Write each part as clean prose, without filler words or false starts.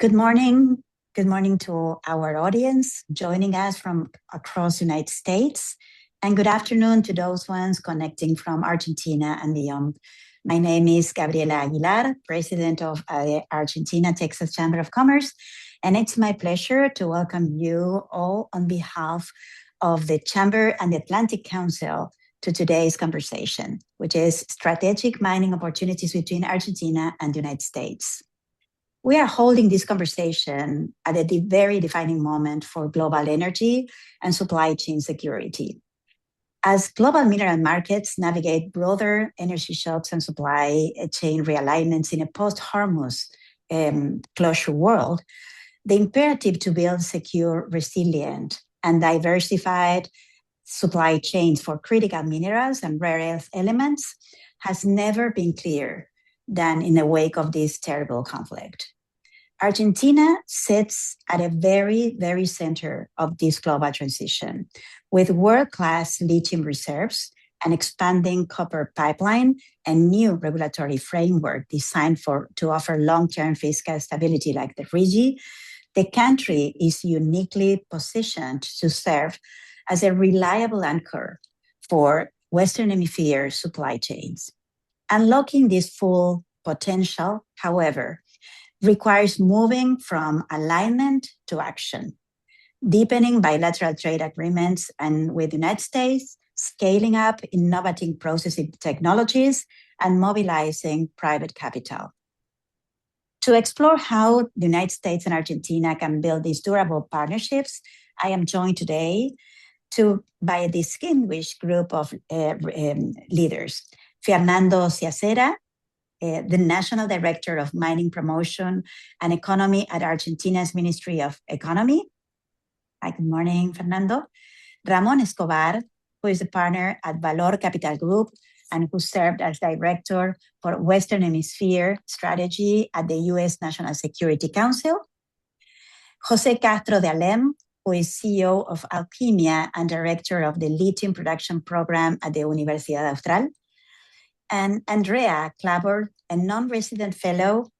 Good morning. Good morning to our audience joining us from across the United States, and good afternoon to those ones connecting from Argentina and beyond. My name is Gabriela Aguilar, President of the Argentina-Texas Chamber of Commerce, and it's my pleasure to welcome you all on behalf of the Chamber and the Atlantic Council to today's conversation, which is strategic mining opportunities between Argentina and the United States. We are holding this conversation at a very defining moment for global energy and supply chain security. As global mineral markets navigate broader energy shocks and supply chain realignments in a post-Hormuz closure world, the imperative to build secure, resilient, and diversified supply chains for critical minerals and rare earth elements has never been clearer than in the wake of this terrible conflict. Argentina sits at a very, very center of this global transition, with world-class lithium reserves, an expanding copper pipeline, and new regulatory framework designed to offer long-term fiscal stability like the RIGI. The country is uniquely positioned to serve as a reliable anchor for Western Hemisphere supply chains. Unlocking this full potential, however, requires moving from alignment to action, deepening bilateral trade agreements and with the United States, scaling up innovative processing technologies, and mobilizing private capital. To explore how the United States and Argentina can build these durable partnerships, I am joined today by a distinguished group of leaders. Fernando Ciacera, the National Director of Mining Promotion and Economy at Argentina's Ministry of Economy. Hi, good morning, Fernando. Ramon Escobar, who is a partner at Valor Capital Group and who served as Director for Western Hemisphere Strategy at the U.S. National Security Council. Jose Castro de Alem, who is CEO of Alquimia and Director of the Lithium Production Program at the Universidad Austral. And Andrea Clabber, a non-resident fellow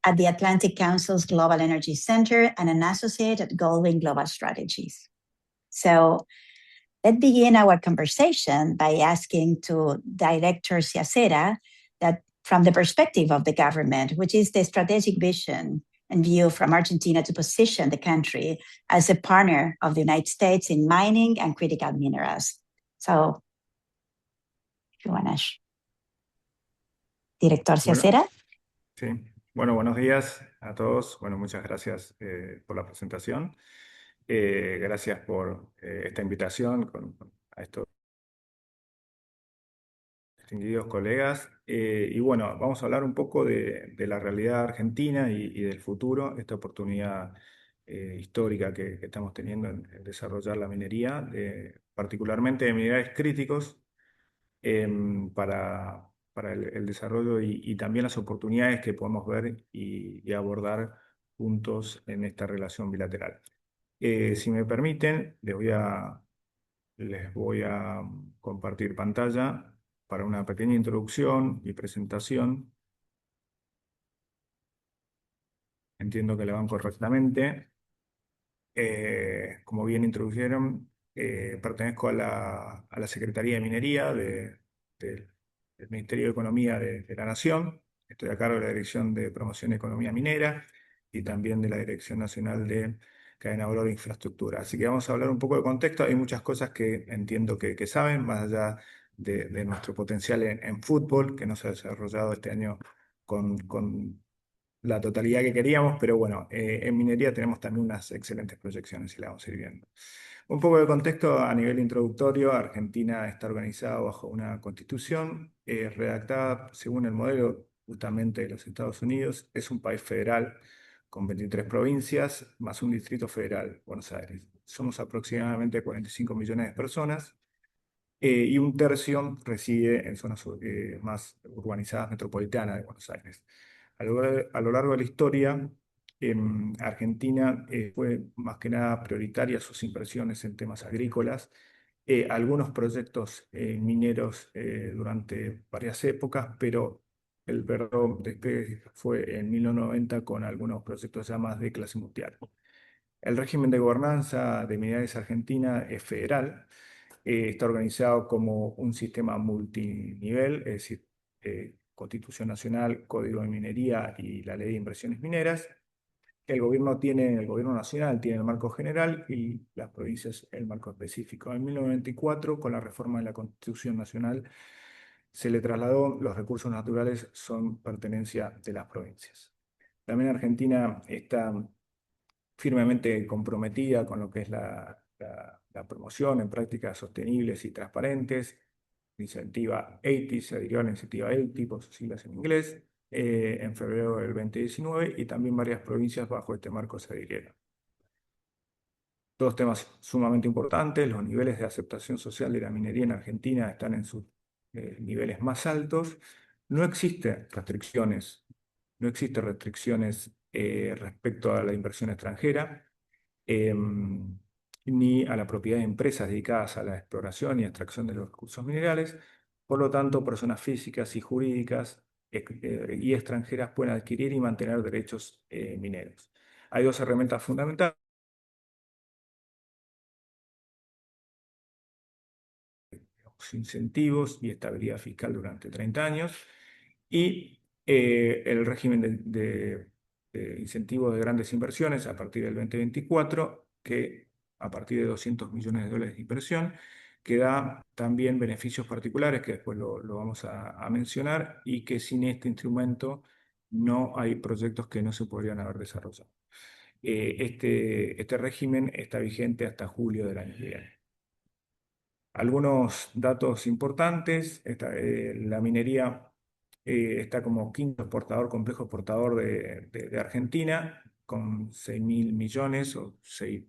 at the Atlantic Council's Global Energy Center and an associate at Goldwing Global Strategies. So let's begin our conversation by asking to Director Ciacera that from the perspective of the government, which is the strategic vision and view from Argentina to position the country as a partner of the United States in mining and critical minerals. So if you want to... Director Ciacera. Sí, bueno, buenos días a todos. Bueno, muchas gracias por la presentación. Gracias por esta invitación a estos distinguidos colegas. Y bueno, vamos a hablar un poco de la realidad argentina y del futuro, esta oportunidad histórica que estamos teniendo en desarrollar la minería, particularmente de minerales críticos para el desarrollo y también las oportunidades que podemos ver y abordar juntos en esta relación bilateral. Si me permiten, les voy a compartir pantalla para una pequeña introducción y presentación. Entiendo que la van correctamente. Como bien introdujeron, pertenezco a la Secretaría de Minería del Ministerio de Economía de la Nación. Estoy a cargo de la Dirección de Promoción de Economía Minera y también de la Dirección Nacional de Cadena de Valor e Infraestructura. Así que vamos a hablar un poco de contexto. Hay muchas cosas que entiendo que saben, más allá de nuestro potencial en fútbol, que no se ha desarrollado este año con la totalidad que queríamos, pero bueno, en minería tenemos también unas excelentes proyecciones y la vamos a ir viendo. Un poco de contexto a nivel introductorio. Argentina está organizada bajo una constitución redactada según el modelo justamente de los Estados Unidos. Es un país federal con 23 provincias, más un distrito federal, Buenos Aires. Somos aproximadamente 45 millones de personas y un tercio reside en zonas más urbanizadas metropolitanas de Buenos Aires. A lo largo de la historia, Argentina fue más que nada prioritaria sus inversiones en temas agrícolas, algunos proyectos mineros durante varias épocas, pero el verdadero despegue fue en 1990 con algunos proyectos ya más de clase mundial. El régimen de gobernanza de Minerales Argentina es federal. Está organizado como un sistema multinivel, es decir, Constitución Nacional, Código de Minería y la Ley de Inversiones Mineras. El gobierno nacional tiene el marco general y las provincias el marco específico. En 1994, con la reforma de la Constitución Nacional, se le trasladó los recursos naturales son pertenencia de las provincias. También Argentina está firmemente comprometida con lo que es la promoción en prácticas sostenibles y transparentes. Iniciativa 80, se adhirió a la iniciativa 80, por sus siglas en inglés, en febrero del 2019, y también varias provincias bajo este marco se adhirieron. Todos temas sumamente importantes. Los niveles de aceptación social de la minería en Argentina están en sus niveles más altos. No existen restricciones, no existen restricciones respecto a la inversión extranjera, ni a la propiedad de empresas dedicadas a la exploración y extracción de los recursos minerales. Por lo tanto, personas físicas y jurídicas y extranjeras pueden adquirir y mantener derechos mineros. Hay dos herramientas fundamentales: incentivos y estabilidad fiscal durante 30 años, y el régimen de incentivos de grandes inversiones a partir del 2024, que a partir de 200 millones de dólares de inversión, que da también beneficios particulares, que después lo vamos a mencionar, y que sin este instrumento no hay proyectos que no se podrían haber desarrollado. Este régimen está vigente hasta julio del año que viene. Algunos datos importantes: la minería está como quinto exportador, complejo exportador de Argentina, con 6.000 millones o 6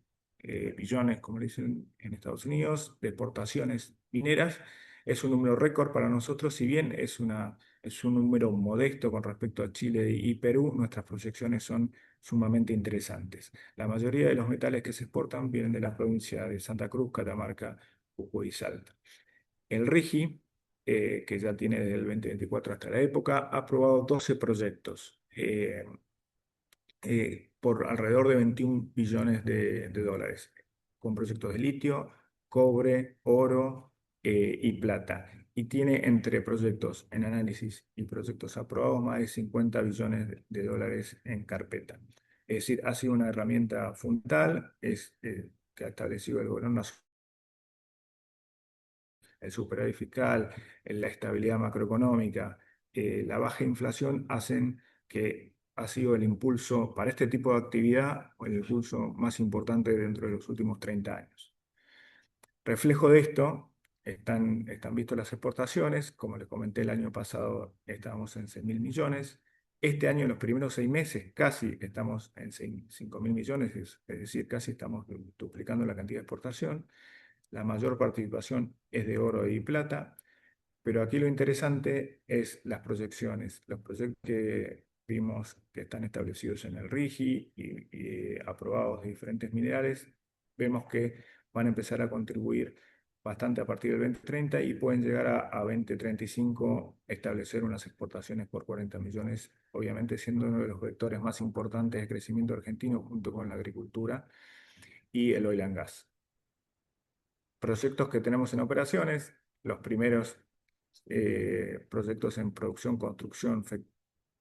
billones, como le dicen en Estados Unidos, de exportaciones mineras. Es un número récord para nosotros. Si bien es un número modesto con respecto a Chile y Perú, nuestras proyecciones son sumamente interesantes. La mayoría de los metales que se exportan vienen de la provincia de Santa Cruz, Catamarca, Jujuy y Salta. El RIGI, que ya tiene desde el 2024 hasta la época, ha aprobado 12 proyectos por alrededor de 21 billones de dólares, con proyectos de litio, cobre, oro y plata. Y tiene entre proyectos en análisis y proyectos aprobados más de 50 billones de dólares en carpeta. Es decir, ha sido una herramienta fundamental que ha establecido el gobierno nacional. El superávit fiscal, la estabilidad macroeconómica, la baja inflación hacen que ha sido el impulso para este tipo de actividad, o el impulso más importante dentro de los últimos 30 años. Reflejo de esto, están vistas las exportaciones. Como les comenté, el año pasado estábamos en 6.000 millones. Este año, en los primeros 6 meses, casi estamos en 5.000 millones, es decir, casi estamos duplicando la cantidad de exportación. La mayor participación es de oro y plata, pero aquí lo interesante es las proyecciones. Los proyectos que vimos que están establecidos en el RIGI y aprobados de diferentes minerales, vemos que van a empezar a contribuir bastante a partir del 2030 y pueden llegar a 2035 establecer unas exportaciones por 40 millones, obviamente siendo uno de los vectores más importantes de crecimiento argentino junto con la agricultura y el oil and gas. Proyectos que tenemos en operaciones: los primeros proyectos en producción, construcción,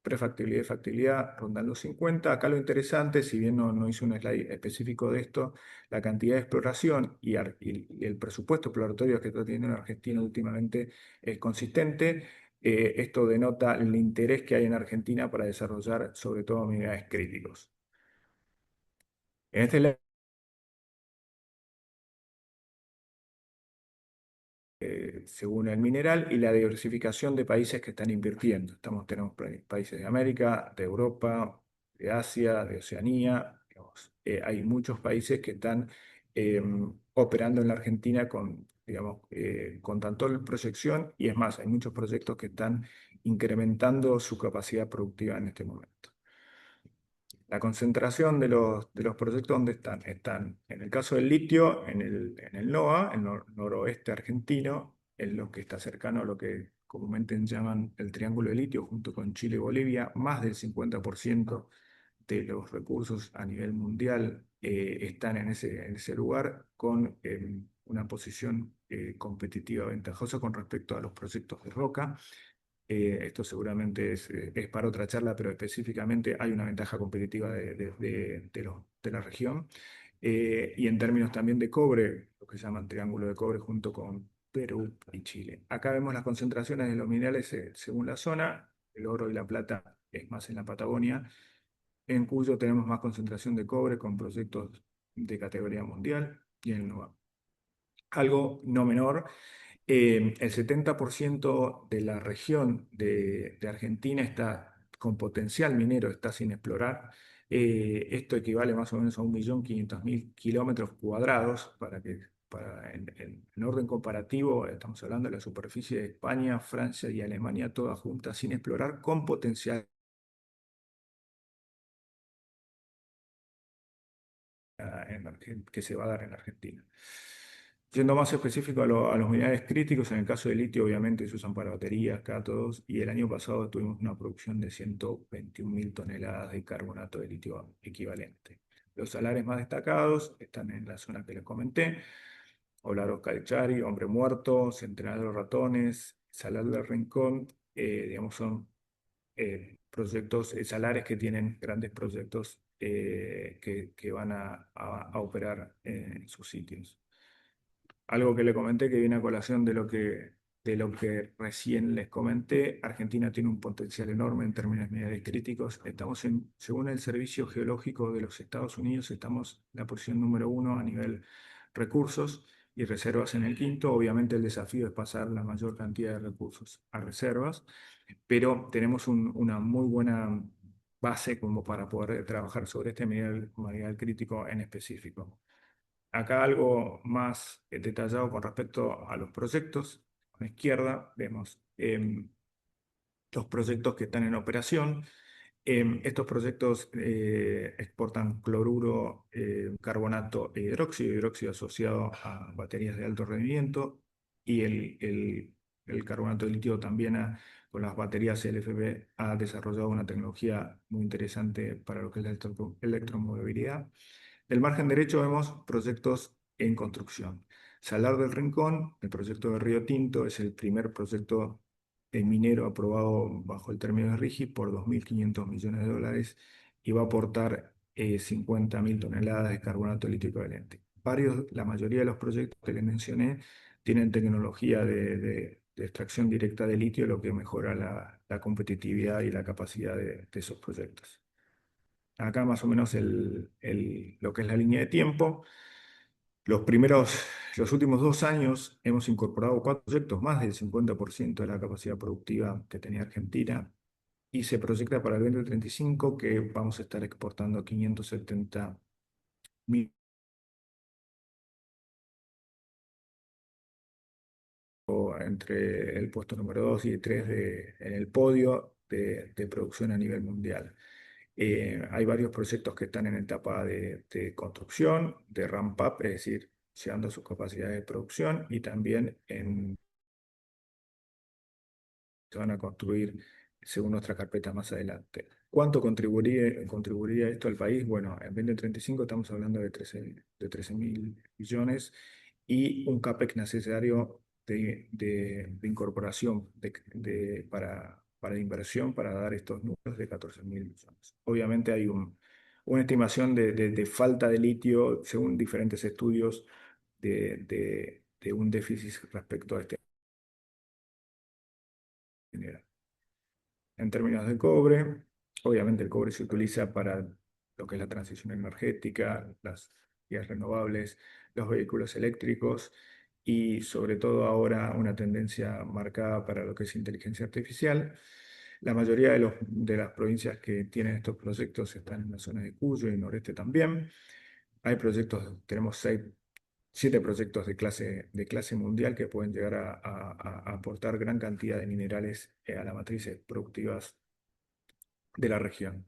prefactibilidad y factibilidad rondan los 50. Acá lo interesante, si bien no hice un slide específico de esto, la cantidad de exploración y el presupuesto exploratorio que está teniendo en Argentina últimamente es consistente. Esto denota el interés que hay en Argentina para desarrollar sobre todo minerales críticos. En este slide, según el mineral y la diversificación de países que están invirtiendo. Tenemos países de América, de Europa, de Asia, de Oceanía. Digamos. Hay muchos países que están operando en la Argentina con tanto proyección, y es más, hay muchos proyectos que están incrementando su capacidad productiva en este momento. La concentración de los proyectos, ¿dónde están? Están, en el caso del litio, en el NOA, el noroeste argentino, en lo que está cercano a lo que comúnmente llaman el Triángulo de Litio, junto con Chile y Bolivia. Más del 50% de los recursos a nivel mundial están en ese lugar, con una posición competitiva ventajosa con respecto a los proyectos de roca. Esto seguramente es para otra charla, pero específicamente hay una ventaja competitiva de la región. Y en términos también de cobre, lo que se llama triángulo de cobre junto con Perú y Chile. Acá vemos las concentraciones de los minerales según la zona. El oro y la plata es más en la Patagonia. En Cuyo tenemos más concentración de cobre con proyectos de categoría mundial y en Nueva. Algo no menor, el 70% de la región de Argentina está con potencial minero, está sin explorar. Esto equivale más o menos a 1.500.000 kilómetros cuadrados, en orden comparativo, estamos hablando de la superficie de España, Francia y Alemania, todas juntas sin explorar, con potencial que se va a dar en Argentina. Siendo más específico a los minerales críticos, en el caso del litio, obviamente se usan para baterías, cátodos, y el año pasado tuvimos una producción de 121.000 toneladas de carbonato de litio equivalente. Los salares más destacados están en la zona que les comenté: Oblaro Calchari, Hombre Muerto, Centenar de los Ratones, Salar del Rincón, digamos, son proyectos, salares que tienen grandes proyectos que van a operar en sus sitios. Algo que le comenté que viene a colación de lo que recién les comenté: Argentina tiene un potencial enorme en términos minerales críticos. Según el Servicio Geológico de los Estados Unidos, estamos en la posición número 1 a nivel recursos y reservas en el quinto. Obviamente el desafío es pasar la mayor cantidad de recursos a reservas, pero tenemos una muy buena base como para poder trabajar sobre este mineral crítico en específico. Acá algo más detallado con respecto a los proyectos. A la izquierda vemos los proyectos que están en operación. Estos proyectos exportan cloruro, carbonato e hidróxido asociado a baterías de alto rendimiento, y el carbonato de litio también con las baterías LFP ha desarrollado una tecnología muy interesante para lo que es la electromovilidad. Del margen derecho vemos proyectos en construcción. Salar del Rincón, el proyecto de Río Tinto, es el primer proyecto minero aprobado bajo el término de RIGI por 2.500 millones de dólares y va a aportar 50.000 toneladas de carbonato de litio equivalente. La mayoría de los proyectos que les mencioné tienen tecnología de extracción directa de litio, lo que mejora la competitividad y la capacidad de esos proyectos. Acá más o menos lo que es la línea de tiempo. Los últimos 2 años hemos incorporado 4 proyectos, más del 50% de la capacidad productiva que tenía Argentina, y se proyecta para el 2035 que vamos a estar exportando 570.000, entre el puesto número 2 y 3 en el podio de producción a nivel mundial. Hay varios proyectos que están en etapa de construcción, de ramp-up, es decir, llegando a sus capacidades de producción, y también se van a construir según nuestra carpeta más adelante. ¿Cuánto contribuiría esto al país? Bueno, en 2035 estamos hablando de 13.000 millones y un CAPEX necesario de incorporación para inversión para dar estos números de 14.000 millones. Obviamente hay una estimación de falta de litio, según diferentes estudios, de un déficit respecto a este mineral. En términos de cobre, obviamente el cobre se utiliza para lo que es la transición energética, las energías renovables, los vehículos eléctricos y sobre todo ahora una tendencia marcada para lo que es inteligencia artificial. La mayoría de las provincias que tienen estos proyectos están en la zona de Cuyo y noreste también. Hay proyectos, tenemos 7 proyectos de clase mundial que pueden llegar a aportar gran cantidad de minerales a las matrices productivas de la región.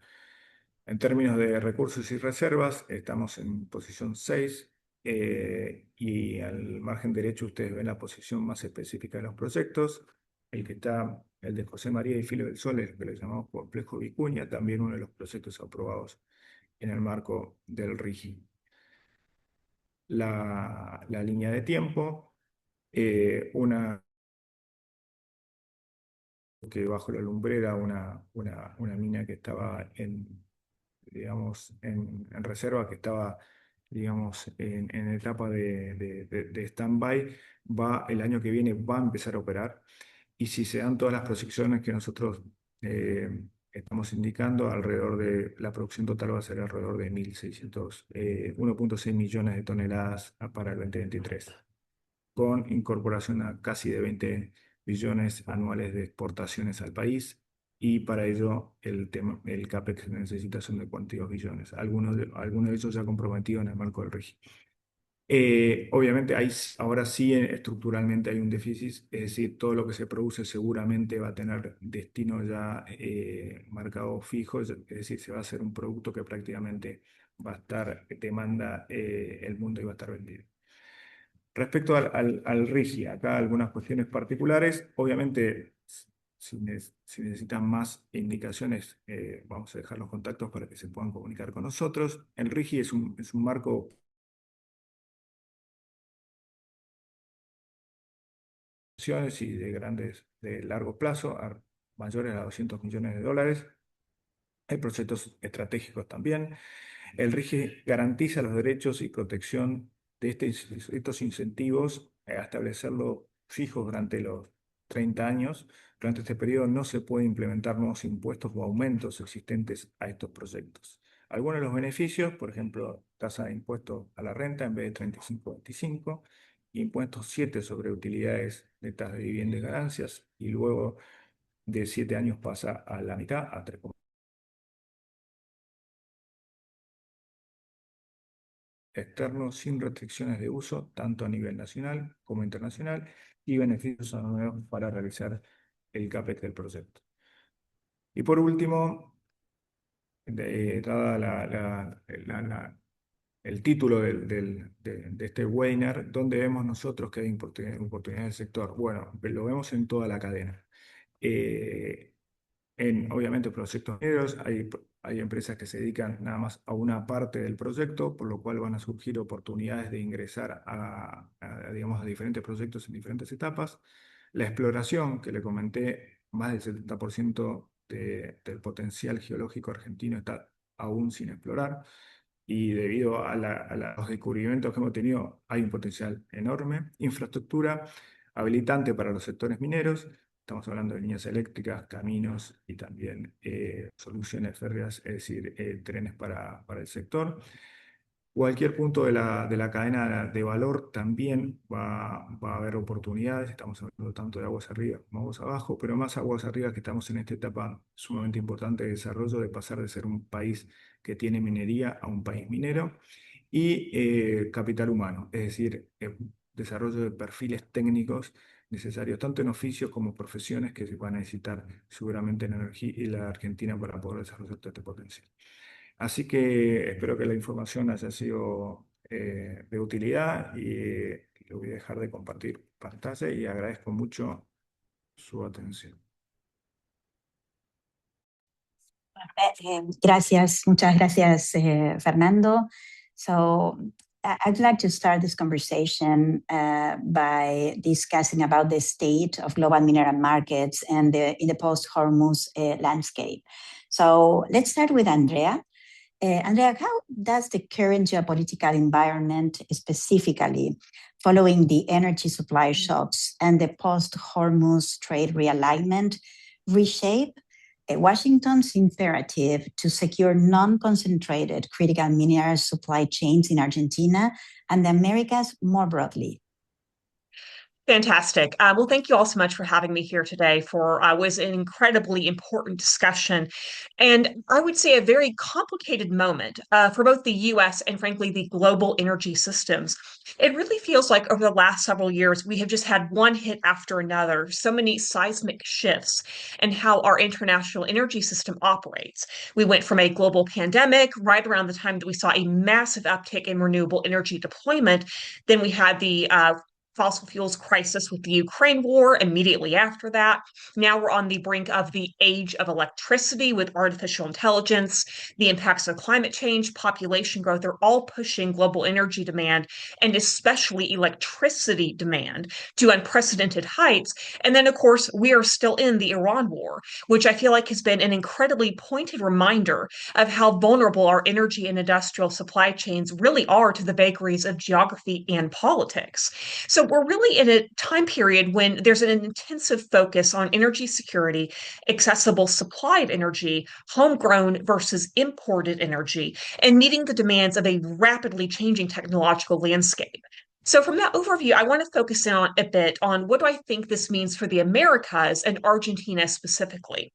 En términos de recursos y reservas, estamos en posición 6, y al margen derecho ustedes ven la posición más específica de los proyectos. el de José María y Filo del Sol, el que le llamamos Complejo Vicuña, también uno de los proyectos aprobados en el marco del RIGI. La línea de tiempo, una que bajo la lumbrera, una mina que estaba digamos, en reserva, que estaba, digamos, en etapa de stand-by, el año que viene va a empezar a operar. Y si se dan todas las proyecciones que nosotros estamos indicando, la producción total va a ser alrededor de 1.6 millones de toneladas para el 2023, con incorporación a casi de 20 billones anuales de exportaciones al país. Y para ello el CAPEX que necesita son de 42 billones. Algunos de ellos ya comprometidos en el marco del régimen. Obviamente ahora sí estructuralmente hay un déficit, es decir, todo lo que se produce seguramente va a tener destino ya marcado fijo, es decir, se va a hacer un producto que prácticamente va a estar, demanda el mundo y va a estar vendido. Respecto al RIGI, acá algunas cuestiones particulares, obviamente si necesitan más indicaciones, vamos a dejar los contactos para que se puedan comunicar con nosotros. El RIGI es un marco y de largo plazo, mayores a 200 millones de dólares. Hay proyectos estratégicos también. El RIGI garantiza los derechos y protección de estos incentivos a establecerlo fijos durante los 30 años. Durante este periodo no se puede implementar nuevos impuestos o aumentos existentes a estos proyectos. Algunos de los beneficios, por ejemplo, tasa de impuesto a la renta en vez de 35 a 25, impuestos 7 sobre utilidades netas de vivienda y ganancias, y luego de 7 años pasa a la mitad, a 3. Externo sin restricciones de uso, tanto a nivel nacional como internacional, y beneficios nuevos para realizar el CAPEX del proyecto. Y por último, dada el título de este webinar, ¿dónde vemos nosotros que hay oportunidades del sector? Bueno, lo vemos en toda la cadena. Obviamente, proyectos mineros, hay empresas que se dedican nada más a una parte del proyecto, por lo cual van a surgir oportunidades de ingresar digamos, a diferentes proyectos en diferentes etapas. La exploración, que le comenté, más del 70% del potencial geológico argentino está aún sin explorar, y debido a los descubrimientos que hemos tenido, hay un potencial enorme. Infraestructura habilitante para los sectores mineros. Estamos hablando de líneas eléctricas, caminos y también soluciones férreas, es decir, trenes para el sector. Cualquier punto de la cadena de valor también va a haber oportunidades. Estamos hablando tanto de aguas arriba como aguas abajo, pero más aguas arriba, que estamos en esta etapa sumamente importante de desarrollo, de pasar de ser un país que tiene minería a un país minero. Y capital humano, es decir, desarrollo de perfiles técnicos necesarios tanto en oficios como profesiones que se van a necesitar seguramente en energía y la Argentina para poder desarrollar todo este potencial. Así que espero que la información haya sido de utilidad, y le voy a dejar de compartir pantalla y agradezco mucho su atención. Muchas gracias, Fernando. So I'd like to start this conversation by discussing about the state of global mineral markets and in the post-Hormuz landscape. So let's start with Andrea. Andrea, how does the current geopolitical environment, specifically following the energy supply shocks and the post-Hormuz trade realignment, reshape Washington's imperative to secure non-concentrated critical mineral supply chains in Argentina and the Americas more broadly? Fantastic. Well, thank you all so much for having me here today for was an incredibly important discussion, and I would say a very complicated moment for both the U.S. and frankly the global energy systems. It really feels like over the last several years we have just had one hit after another, so many seismic shifts in how our international energy system operates. We went from a global pandemic right around the time that we saw a massive uptick in renewable energy deployment. Then we had the fossil fuels crisis with the Ukraine war, immediately after that. Now we're on the brink of the age of electricity with artificial intelligence. The impacts of climate change, population growth are all pushing global energy demand and especially electricity demand to unprecedented heights. And then, of course, we are still in the Iran war, which I feel like has been an incredibly pointed reminder of how vulnerable our energy and industrial supply chains really are to the vagaries of geography and politics. So we're really in a time period when there's an intensive focus on energy security, accessible supply of energy, homegrown versus imported energy, and meeting the demands of a rapidly changing technological landscape. So, from that overview, I want to focus in on a bit on what do I think this means for the Americas and Argentina specifically.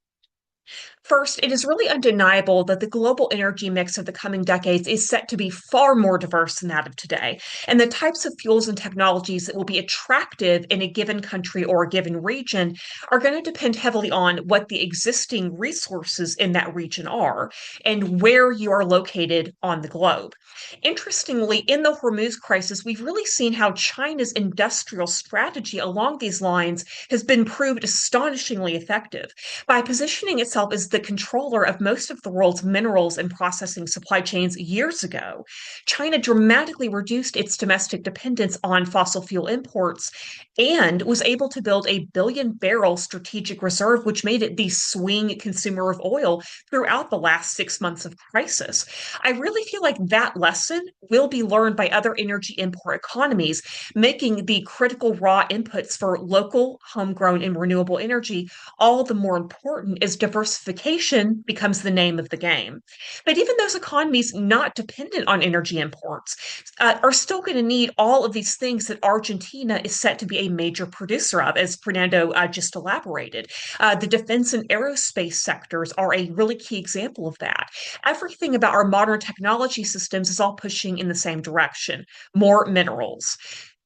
First, it is really undeniable that the global energy mix of the coming decades is set to be far more diverse than that of today. And the types of fuels and technologies that will be attractive in a given country or a given region are going to depend heavily on what the existing resources in that region are and where you are located on the globe. Interestingly, in the Hormuz crisis, we've really seen how China's industrial strategy along these lines has been proved astonishingly effective. By positioning itself as the controller of most of the world's minerals and processing supply chains years ago, China dramatically reduced its domestic dependence on fossil fuel imports and was able to build a billion-barrel strategic reserve, which made it the swing consumer of oil throughout the last 6 months of crisis. I really feel like that lesson will be learned by other energy import economies, making the critical raw inputs for local, homegrown, and renewable energy all the more important as diversification becomes the name of the game. But even those economies not dependent on energy imports are still going to need all of these things that Argentina is set to be a major producer of, as Fernando just elaborated. The defense and aerospace sectors are a really key example of that. Everything about our modern technology systems is all pushing in the same direction, more minerals.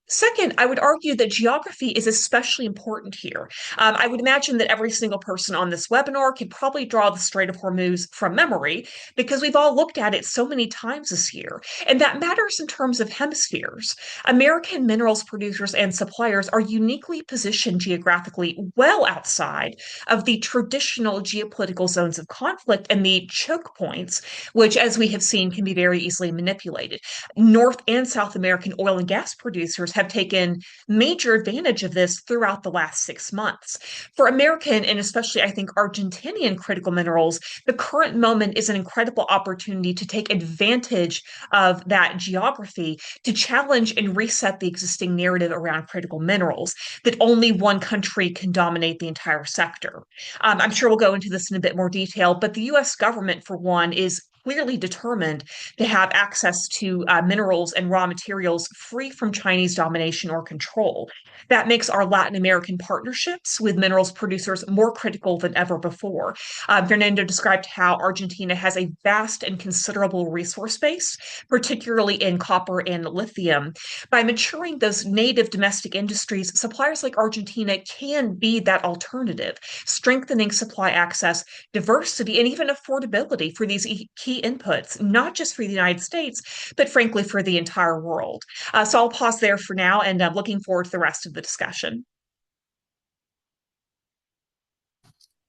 Second, I would argue that geography is especially important here. I would imagine that every single person on this webinar could probably draw the Strait of Hormuz from memory because we've all looked at it so many times this year. And that matters in terms of hemispheres. American minerals producers and suppliers are uniquely positioned geographically well outside of the traditional geopolitical zones of conflict and the choke points, which, as we have seen, can be very easily manipulated. North and South American oil and gas producers have taken major advantage of this throughout the last 6 months. For American and especially, I think, Argentinian critical minerals, the current moment is an incredible opportunity to take advantage of that geography to challenge and reset the existing narrative around critical minerals that only one country can dominate the entire sector. I'm sure we'll go into this in a bit more detail, but the US government, for one, is clearly determined to have access to minerals and raw materials free from Chinese domination or control. That makes our Latin American partnerships with minerals producers more critical than ever before. Fernando described how Argentina has a vast and considerable resource base, particularly in copper and lithium. By maturing those native domestic industries, suppliers like Argentina can be that alternative, strengthening supply access, diversity, and even affordability for these key inputs, not just for the United States, but frankly for the entire world. So I'll pause there for now, and I'm looking forward to the rest of the discussion.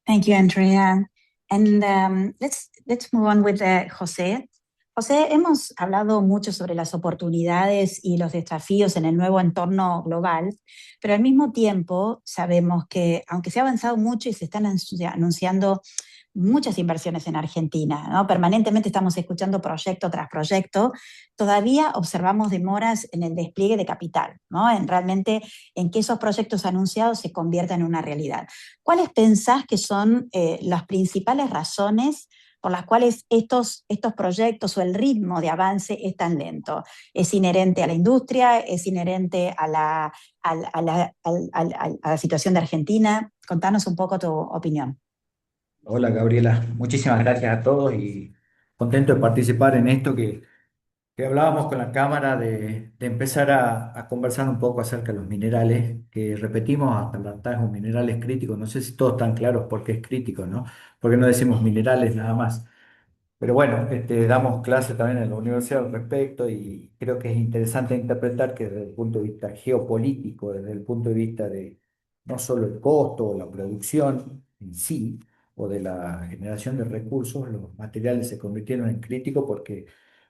Thank you, Andrea. And let's move on with José. José, hemos hablado mucho sobre las oportunidades y los desafíos en el nuevo entorno global, pero al mismo tiempo sabemos que aunque se ha avanzado mucho y se están anunciando muchas inversiones en Argentina, ¿no? Permanentemente estamos escuchando proyecto tras proyecto, todavía observamos demoras en el despliegue de capital, ¿no? Realmente en que esos proyectos anunciados se conviertan en una realidad. ¿Cuáles pensás que son las principales razones por las cuales estos proyectos o el ritmo de avance es tan lento? ¿Es inherente a la industria? ¿Es inherente a la situación de Argentina? Contanos un poco tu opinión. Hola Gabriela, muchísimas gracias a todos y contento de participar en esto que hablábamos con la Cámara de empezar a conversar un poco acerca de los minerales, que repetimos hasta el hartazgo, minerales críticos. No sé si todos están claros por qué es crítico, ¿no? Porque no decimos minerales nada más. Pero bueno, damos clases también en la universidad al respecto y creo que es interesante interpretar que desde el punto de vista geopolítico, desde el punto de vista de no solo el costo o la producción en sí, o de la generación de recursos, los materiales se convirtieron en críticos porque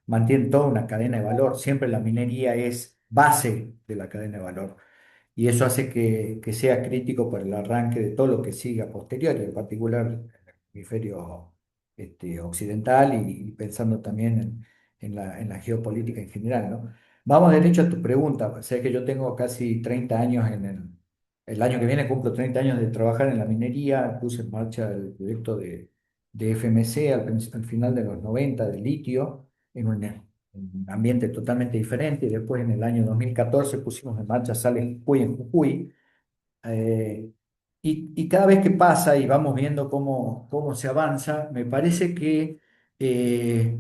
mantienen toda una cadena de valor. Siempre la minería es base de la cadena de valor y eso hace que sea crítico para el arranque de todo lo que siga posterior, en particular en el hemisferio occidental y pensando también en la geopolítica en general, ¿no? Vamos derecho a tu pregunta. Sé que yo tengo casi 30 años el año que viene cumplo 30 años de trabajar en la minería, puse en marcha el proyecto de FMC al final de los 90 de litio, en un ambiente totalmente diferente, y después en el año 2014 pusimos en marcha Sales Jujuy en Jujuy, eh, y cada vez que pasa y vamos viendo cómo se avanza, me parece que eh,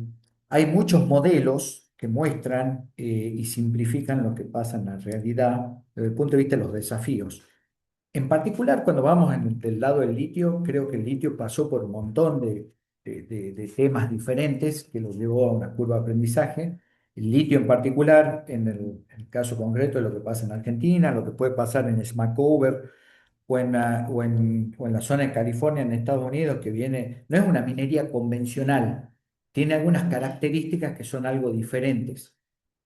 hay muchos modelos que muestran y simplifican lo que pasa en la realidad desde el punto de vista de los desafíos. En particular, cuando vamos del lado del litio, creo que el litio pasó por un montón de temas diferentes que lo llevó a una curva de aprendizaje. El litio en particular, en el caso concreto de lo que pasa en Argentina, lo que puede pasar en Smackover o en la zona de California, en Estados Unidos, que viene, no es una minería convencional, tiene algunas características que son algo diferentes.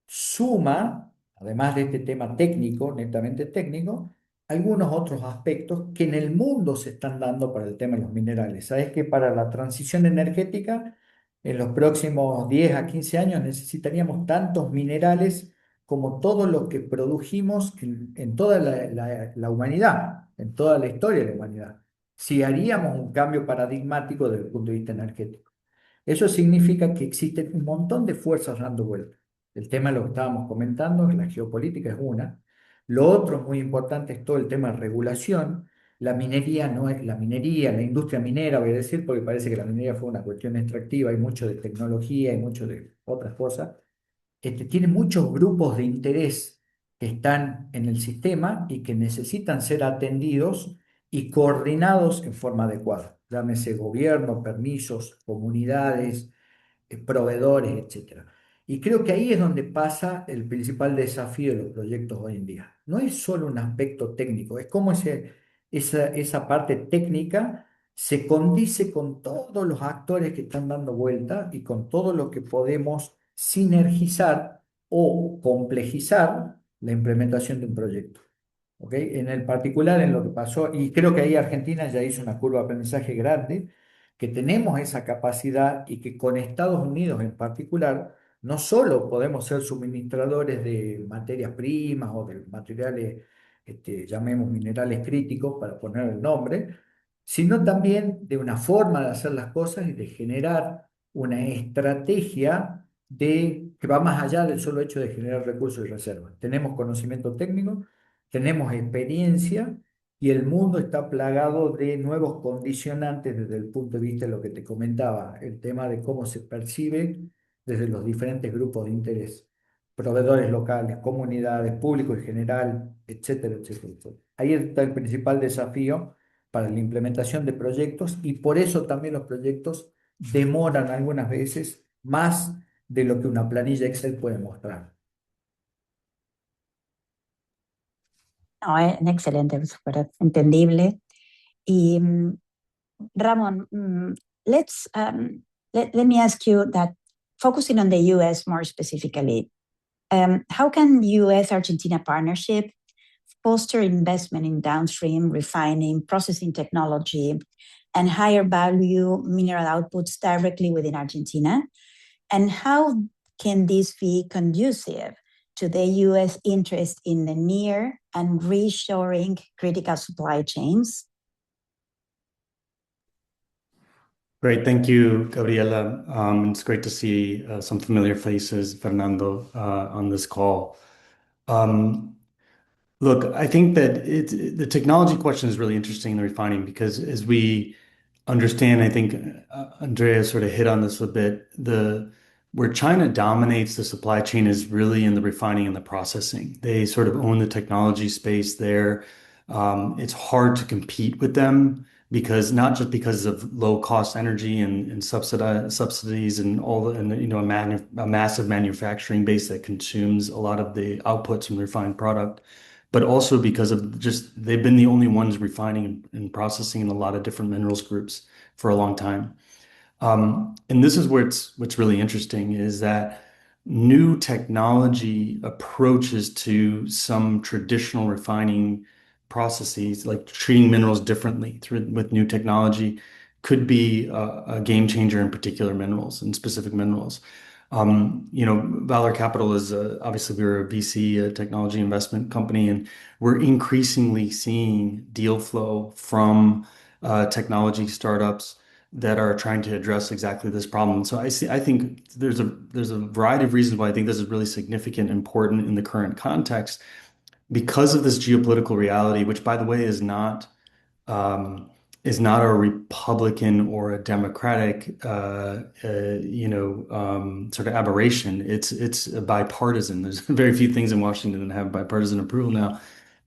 Suma, además de este tema técnico, netamente técnico, algunos otros aspectos que en el mundo se están dando para el tema de los minerales. Sabes que para la transición energética, en los próximos 10 a 15 años necesitaríamos tantos minerales como todo lo que produjimos en toda la humanidad, en toda la historia de la humanidad, si haríamos un cambio paradigmático desde el punto de vista energético. Eso significa que existen un montón de fuerzas dando vuelta. El tema de lo que estábamos comentando, la geopolítica es una. Lo otro muy importante es todo el tema de regulación. La minería no es la minería, la industria minera, voy a decir, porque parece que la minería fue una cuestión extractiva, hay mucho de tecnología, hay mucho de otras cosas. Tiene muchos grupos de interés que están en el sistema y que necesitan ser atendidos y coordinados en forma adecuada. Llámese gobierno, permisos, comunidades, proveedores, etcétera. Y creo que ahí es donde pasa el principal desafío de los proyectos hoy en día. No es solo un aspecto técnico, es cómo esa parte técnica se condice con todos los actores que están dando vuelta y con todo lo que podemos sinergizar o complejizar la implementación de un proyecto. ¿Ok? En el particular, en lo que pasó, y creo que ahí Argentina ya hizo una curva de aprendizaje grande, que tenemos esa capacidad y que con Estados Unidos en particular, no solo podemos ser suministradores de materias primas o de materiales, llamemos minerales críticos para poner el nombre, sino también de una forma de hacer las cosas y de generar una estrategia que va más allá del solo hecho de generar recursos y reservas. Tenemos conocimiento técnico, tenemos experiencia y el mundo está plagado de nuevos condicionantes desde el punto de vista de lo que te comentaba, el tema de cómo se percibe desde los diferentes grupos de interés, proveedores locales, comunidades, público en general, etcétera, etcétera, etcétera. Ahí está el principal desafío para la implementación de proyectos y por eso también los proyectos demoran algunas veces más de lo que una planilla Excel puede mostrar. No, excelente, súper entendible. Y Ramón, let me ask you that, focusing on the US more specifically, how can US-Argentina partnership foster investment in downstream refining, processing technology, and higher value mineral outputs directly within Argentina? And how can this be conducive to the US interest in the near and reshoring critical supply chains? Great. Thank you, Gabriela. It's great to see some familiar faces, Fernando, on this call. Look, I think that the technology question is really interesting in the refining because as we understand, I think Andrea sort of hit on this a bit, where China dominates the supply chain is really in the refining and the processing. They sort of own the technology space there. It's hard to compete with them because not just because of low cost energy and subsidies and all the, and, you know, a massive manufacturing base that consumes a lot of the outputs from refined product, but also because of just they've been the only ones refining and processing a lot of different minerals groups for a long time. And this is where what's really interesting is that new technology approaches to some traditional refining processes, like treating minerals differently with new technology, could be a game changer in particular minerals and specific minerals. You know, Valor Capital is obviously we're a VC, a technology investment company, and we're increasingly seeing deal flow from technology startups that are trying to address exactly this problem. So I think there's a variety of reasons why I think this is really significant, important in the current context because of this geopolitical reality, which by the way um, is not a Republican or a Democratic sort of aberration. It's bipartisan. There's very few things in Washington that have bipartisan approval now.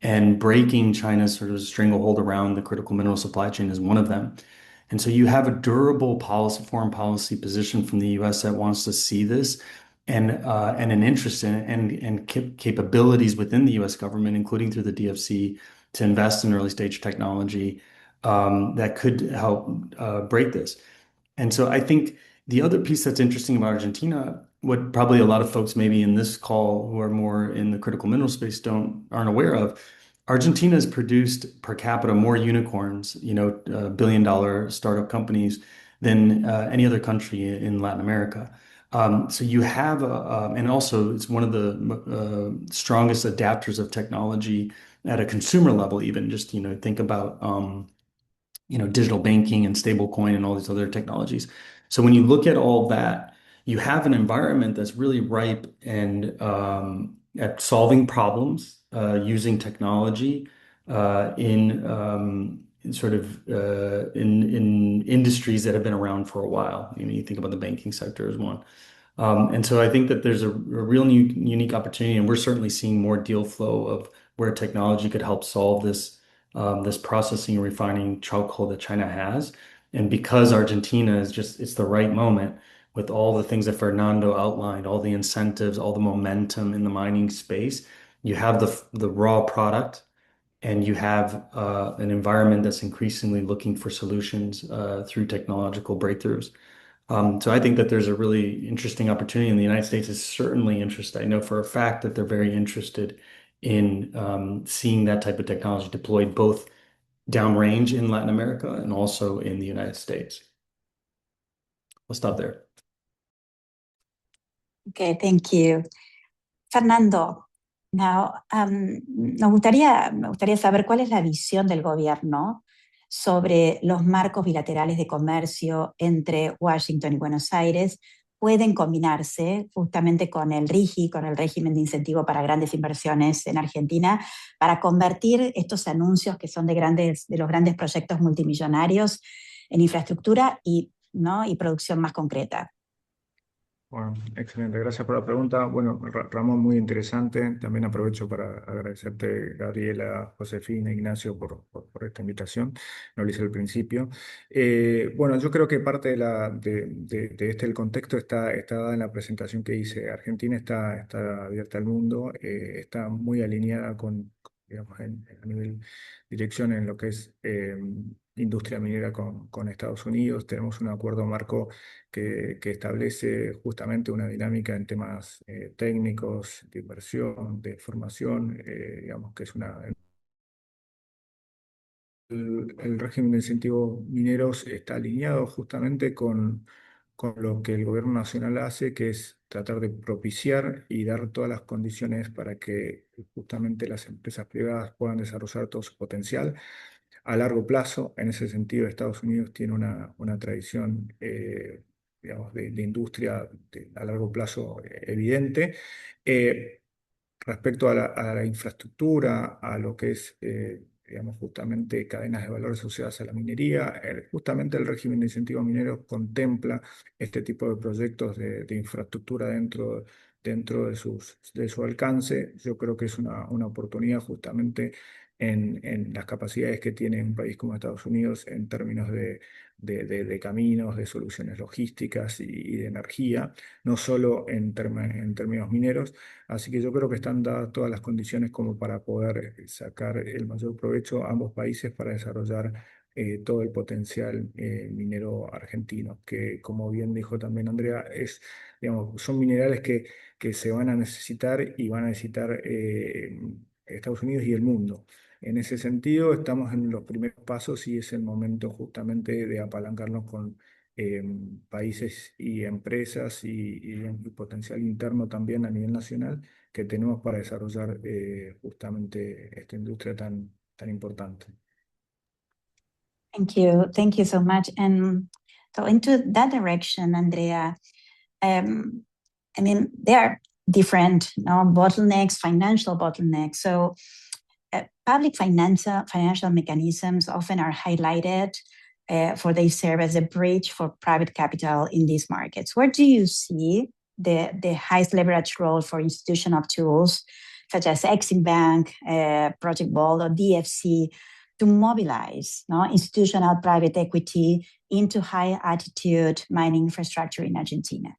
And breaking China's sort of stranglehold around the critical mineral supply chain is one of them. And so you have a durable policy, foreign policy position from the U.S. that wants to see this and an interest in it and capabilities within the U.S. government, including through the DFC, to invest in early stage technology that could help break this. And so I think the other piece that's interesting about Argentina, what probably a lot of folks maybe in this call who are more in the critical mineral space aren't aware of, Argentina has produced per capita more unicorns, you know, billion-dollar startup companies than any other country in Latin America. So you have and also it's one of the strongest adapters of technology at a consumer level, even just, you know, think about you know, digital banking and stablecoin and all these other technologies. So when you look at all that, you have an environment that's really ripe and at solving problems using technology in sort of in industries that have been around for a while. You know, you think about the banking sector as one. And so I think that there's a real unique opportunity, and we're certainly seeing more deal flow of where technology could help solve this processing and refining chokehold that China has. And because Argentina is just, it's the right moment with all the things that Fernando outlined, all the incentives, all the momentum in the mining space, you have the raw product and you have an environment that's increasingly looking for solutions through technological breakthroughs. So I think that there's a really interesting opportunity, and the United States is certainly interested. I know for a fact that they're very interested in seeing that type of technology deployed both downrange in Latin America and also in the United States. I'll stop there. Okay, thank you. Fernando, now, me gustaría saber cuál es la visión del gobierno sobre los marcos bilaterales de comercio entre Washington y Buenos Aires pueden combinarse justamente con el RIGI, con el régimen de incentivo para grandes inversiones en Argentina, para convertir estos anuncios que son de los grandes proyectos multimillonarios en infraestructura ¿no? y producción más concreta. Bueno, excelente, gracias por la pregunta. Bueno, Ramón, muy interesante. También aprovecho para agradecerte, Gabriela, Josefina, Ignacio, por esta invitación. No lo hice al principio. Bueno, yo creo que parte el contexto está dada en la presentación que hice. Argentina está abierta al mundo, está muy alineada digamos, a nivel dirección en lo que es industria minera con Estados Unidos. Tenemos un acuerdo marco que establece justamente una dinámica en temas técnicos, de inversión, de formación, digamos que es el régimen de incentivos mineros está alineado justamente con lo que el gobierno nacional hace, que es tratar de propiciar y dar todas las condiciones para que justamente las empresas privadas puedan desarrollar todo su potencial a largo plazo. En ese sentido, Estados Unidos tiene una tradición, digamos, de industria a largo plazo evidente. Eh, Respecto a la infraestructura, a lo que es, digamos, justamente cadenas de valor asociadas a la minería, justamente el régimen de incentivos mineros contempla este tipo de proyectos de infraestructura dentro de su alcance. Yo creo que es una oportunidad justamente en las capacidades que tiene un país como Estados Unidos en términos de caminos, de soluciones logísticas y de energía, no solo en términos mineros. Así que yo creo que están dadas todas las condiciones como para poder sacar el mayor provecho a ambos países para desarrollar todo el potencial minero argentino, que como bien dijo también Andrea, digamos, son minerales que se van a necesitar y van a necesitar Estados Unidos y el mundo. En ese sentido, estamos en los primeros pasos y es el momento justamente de apalancarnos con eh, países y empresas y potencial interno también a nivel nacional que tenemos para desarrollar justamente esta industria tan importante. Thank you so much. And so into that direction, Andrea, I mean, there are different bottlenecks, financial bottlenecks. So public financial mechanisms often are highlighted for they serve as a bridge for private capital in these markets. Where do you see the highest leverage role for institutional tools such as Exim Bank, Project Vault, or DFC to mobilize institutional private equity into high altitude mining infrastructure in Argentina?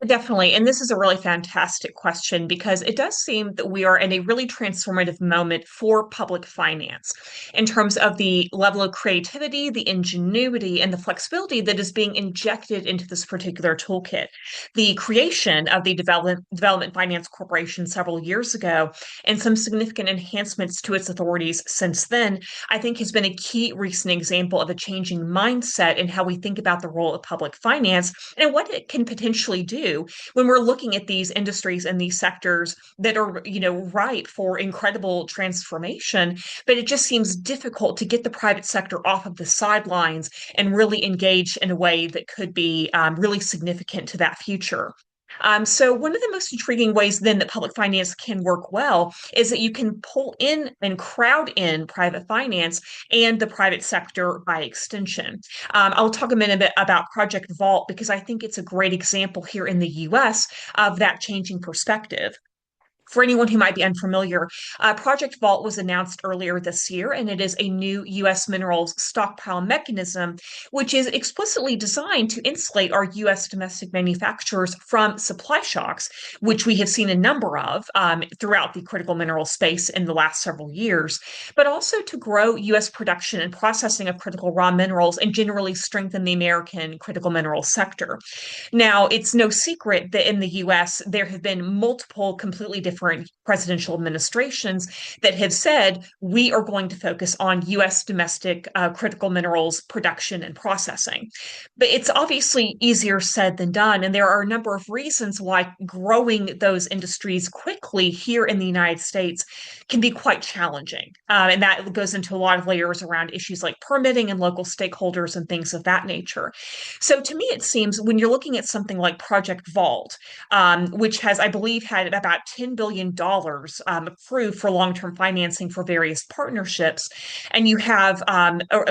Definitely. And this is a really fantastic question because it does seem that we are in a really transformative moment for public finance in terms of the level of creativity, the ingenuity, and the flexibility that is being injected into this particular toolkit. The creation of the Development Finance Corporation several years ago and some significant enhancements to its authorities since then, I think has been a key recent example of a changing mindset in how we think about the role of public finance and what it can potentially do when we're looking at these industries and these sectors that are, ripe for incredible transformation, but it just seems difficult to get the private sector off of the sidelines and really engage in a way that could be really significant to that future. So one of the most intriguing ways then that public finance can work well is that you can pull in and crowd in private finance and the private sector by extension. I'll talk a minute about Project Vault because I think it's a great example here in the US of that changing perspective. For anyone who might be unfamiliar, Project Vault was announced earlier this year, and it is a new U.S. minerals stockpile mechanism, which is explicitly designed to insulate our U.S. domestic manufacturers from supply shocks, which we have seen a number of throughout the critical mineral space in the last several years, but also to grow U.S. production and processing of critical raw minerals and generally strengthen the American critical mineral sector. Now, it's no secret that in the U.S., there have been multiple completely different presidential administrations that have said we are going to focus on U.S. domestic critical minerals production and processing. But it's obviously easier said than done. And there are a number of reasons why growing those industries quickly here in the United States can be quite challenging. And that goes into a lot of layers around issues like permitting and local stakeholders and things of that nature. So to me, it seems when you're looking at something like Project Vault, which has, I believe, had about $10 billion approved for long-term financing for various partnerships, and you have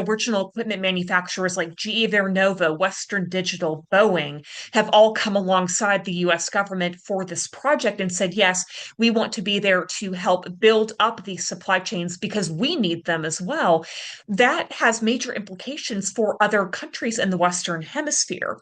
original equipment manufacturers like GE Vernova, Western Digital, Boeing, have all come alongside the U.S. government for this project and said, yes, we want to be there to help build up these supply chains because we need them as well. That has major implications for other countries in the Western Hemisphere.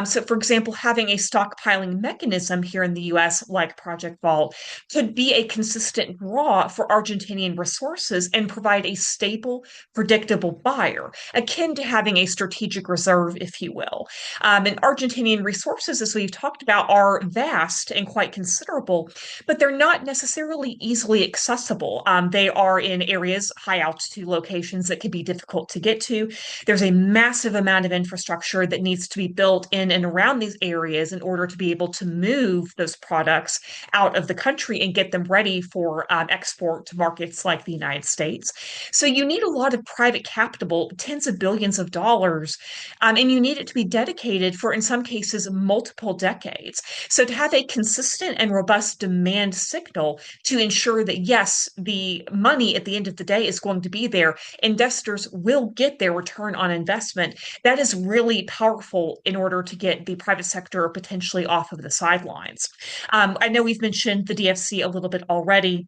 So, for example, having a stockpiling mechanism here in the U.S. like Project Vault could be a consistent draw for Argentinian resources and provide a stable, predictable buyer, akin to having a strategic reserve, if you will. And Argentinian resources, as we've talked about, are vast and quite considerable, but they're not necessarily easily accessible. They are in areas, high altitude locations that can be difficult to get to. There's a massive amount of infrastructure that needs to be built in and around these areas in order to be able to move those products out of the country and get them ready for export to markets like the United States. So you need a lot of private capital, tens of billions of dollars, and you need it to be dedicated for, in some cases, multiple decades. So to have a consistent and robust demand signal to ensure that, yes, the money at the end of the day is going to be there, investors will get their return on investment. That is really powerful in order to get the private sector potentially off of the sidelines. I know we've mentioned the DFC a little bit already.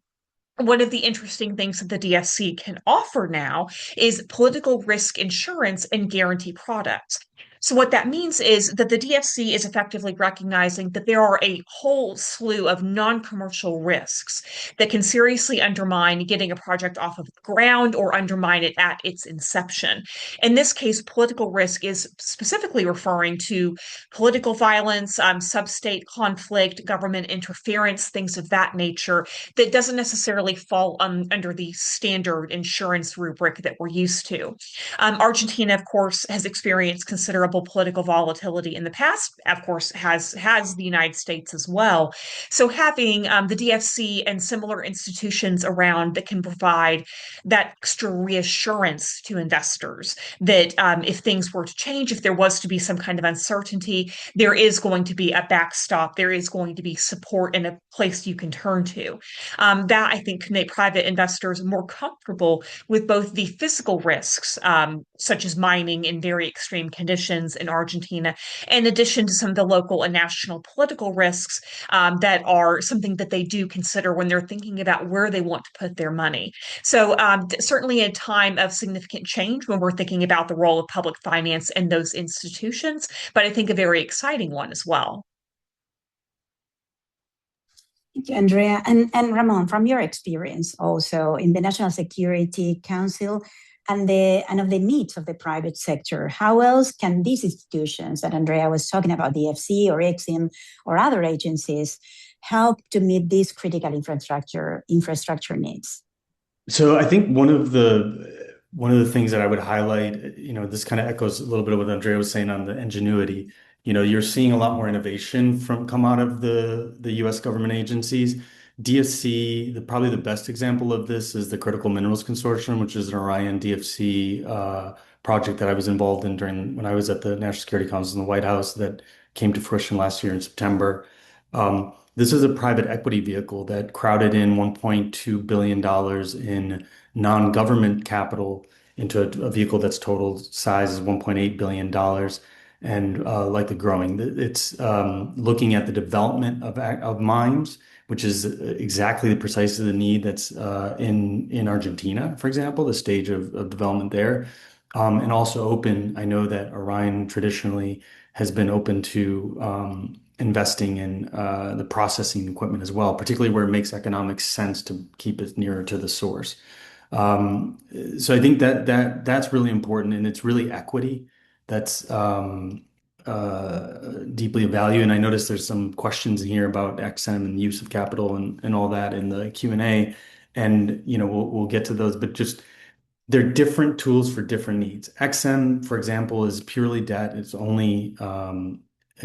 one of the interesting things that the DFC can offer now is political risk insurance and guarantee products. So, what that means is that the DFC is effectively recognizing that there are a whole slew of non commercial risks that can seriously undermine getting a project off of the ground or undermine it at its inception. In this case, political risk is specifically referring to political violence, sub-state conflict, government interference, things of that nature that doesn't necessarily fall under the standard insurance rubric that we're used to. Argentina, of course, has experienced considerable political volatility in the past. Of course, has the United States as well. So having the DFC and similar institutions around that can provide that extra reassurance to investors that if things were to change, if there was to be some kind of uncertainty, there is going to be a backstop. There is going to be support and a place you can turn to. That I think can make private investors more comfortable with both the physical risks, such as mining in very extreme conditions in Argentina, in addition to some of the local and national political risks that are something that they do consider when they're thinking about where they want to put their money. So, certainly a time of significant change when we're thinking about the role of public finance in those institutions, but I think a very exciting one as well. Thank you, Andrea. And Ramon, from your experience also in the National Security Council and of the needs of the private sector, how else can these institutions that Andrea was talking about, the DFC or ICSIM or other agencies, help to meet these critical infrastructure needs? So I think one of the things that I would highlight, this kind of echoes a little bit of what Andrea was saying on the ingenuity. You're seeing a lot more innovation come out of the U.S. government agencies. DFC, probably the best example of this is the Critical Minerals Consortium, which is an Orion DFC project that I was involved in when I was at the National Security Council in the White House that came to fruition last year in September. This is a private equity vehicle that crowded in $1.2 billion in non-government capital into a vehicle that's total size is $1.8 billion and likely growing. It's looking at the development of mines, which is exactly precisely the need that's in Argentina, for example, the stage of development there. And also I know that Orion traditionally has been open to investing in the processing equipment as well, particularly where it makes economic sense to keep it nearer to the source. So I think that's really important, and it's really equity that's deeply of value. And I noticed there's some questions in here about XM and use of capital and all that in the Q&A, and we'll get to those, but just they're different tools for different needs. XM, for example, is purely debt. It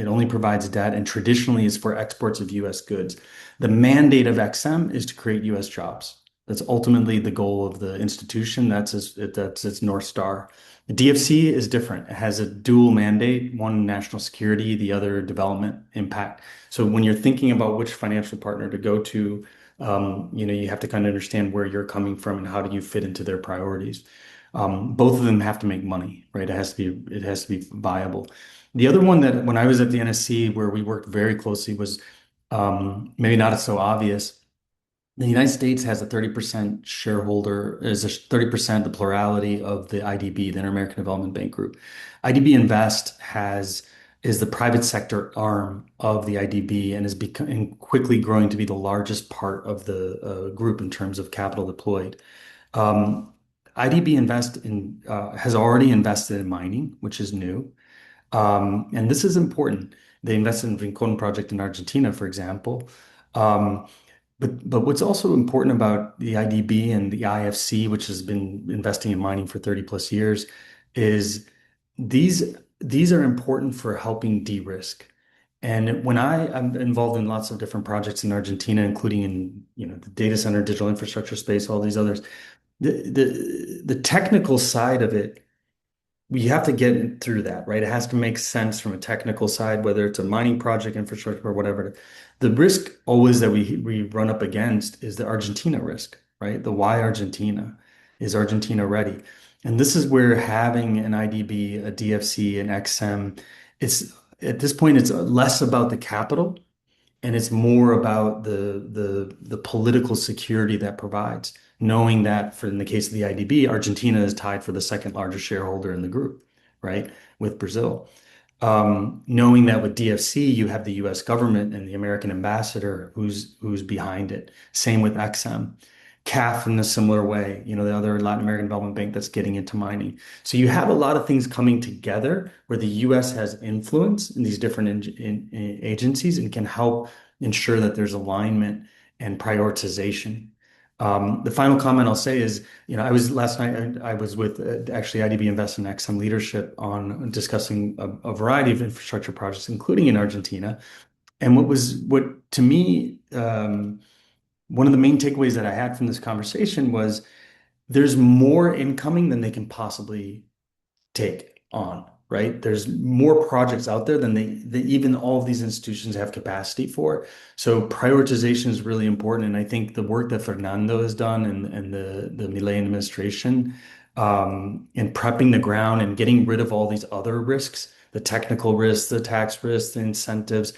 only provides debt and traditionally is for exports of U.S. goods. The mandate of XM is to create U.S. jobs. That's ultimately the goal of the institution. That's its North Star. The DFC is different. It has a dual mandate, one national security, the other development impact. So when you're thinking about which financial partner to go to, you have to kind of understand where you're coming from and how do you fit into their priorities. Both of them have to make money, right? It has to be viable. The other one that when I was at the NSC, where we worked very closely, was maybe not so obvious. The United States has a 30% shareholder, is a 30% the plurality of the IDB, the Inter-American Development Bank Group. IDB Invest is the private sector arm of the IDB and is becoming quickly growing to be the largest part of the group in terms of capital deployed. IDB Invest has already invested in mining, which is new. And this is important. They invested in the Rincon project in Argentina, for example. But what's also important about the IDB and the IFC, which has been investing in mining for 30 plus years, is these are important for helping de-risk. And when I'm involved in lots of different projects in Argentina, including in the data center, digital infrastructure space, all these others, the technical side of it, we have to get through that, right? It has to make sense from a technical side, whether it's a mining project, infrastructure, or whatever. The risk always that we run up against is the Argentina risk, right? The why Argentina? Is Argentina ready? And this is where having an IDB, a DFC, an XM, at this point, it's less about the capital And it's more about the political security that provides, knowing that for in the case of the IDB, Argentina is tied for the second largest shareholder in the group, right, with Brazil. Knowing that with DFC, you have the US government and the American ambassador who's behind it. Same with XM. CAF in a similar way, the other Latin American Development Bank that's getting into mining. So you have a lot of things coming together where the US has influence in these different agencies and can help ensure that there's alignment and prioritization. The final comment I'll say is, I was last night, I was with actually IDB Invest and XM leadership on discussing a variety of infrastructure projects, including in Argentina. And what to me, one of the main takeaways that I had from this conversation was there's more incoming than they can possibly take on, right? There's more projects out there than even all of these institutions have capacity for. So prioritization is really important. And I think the work that Fernando has done and the Milei administration in prepping the ground and getting rid of all these other risks, the technical risks, the tax risks, the incentives,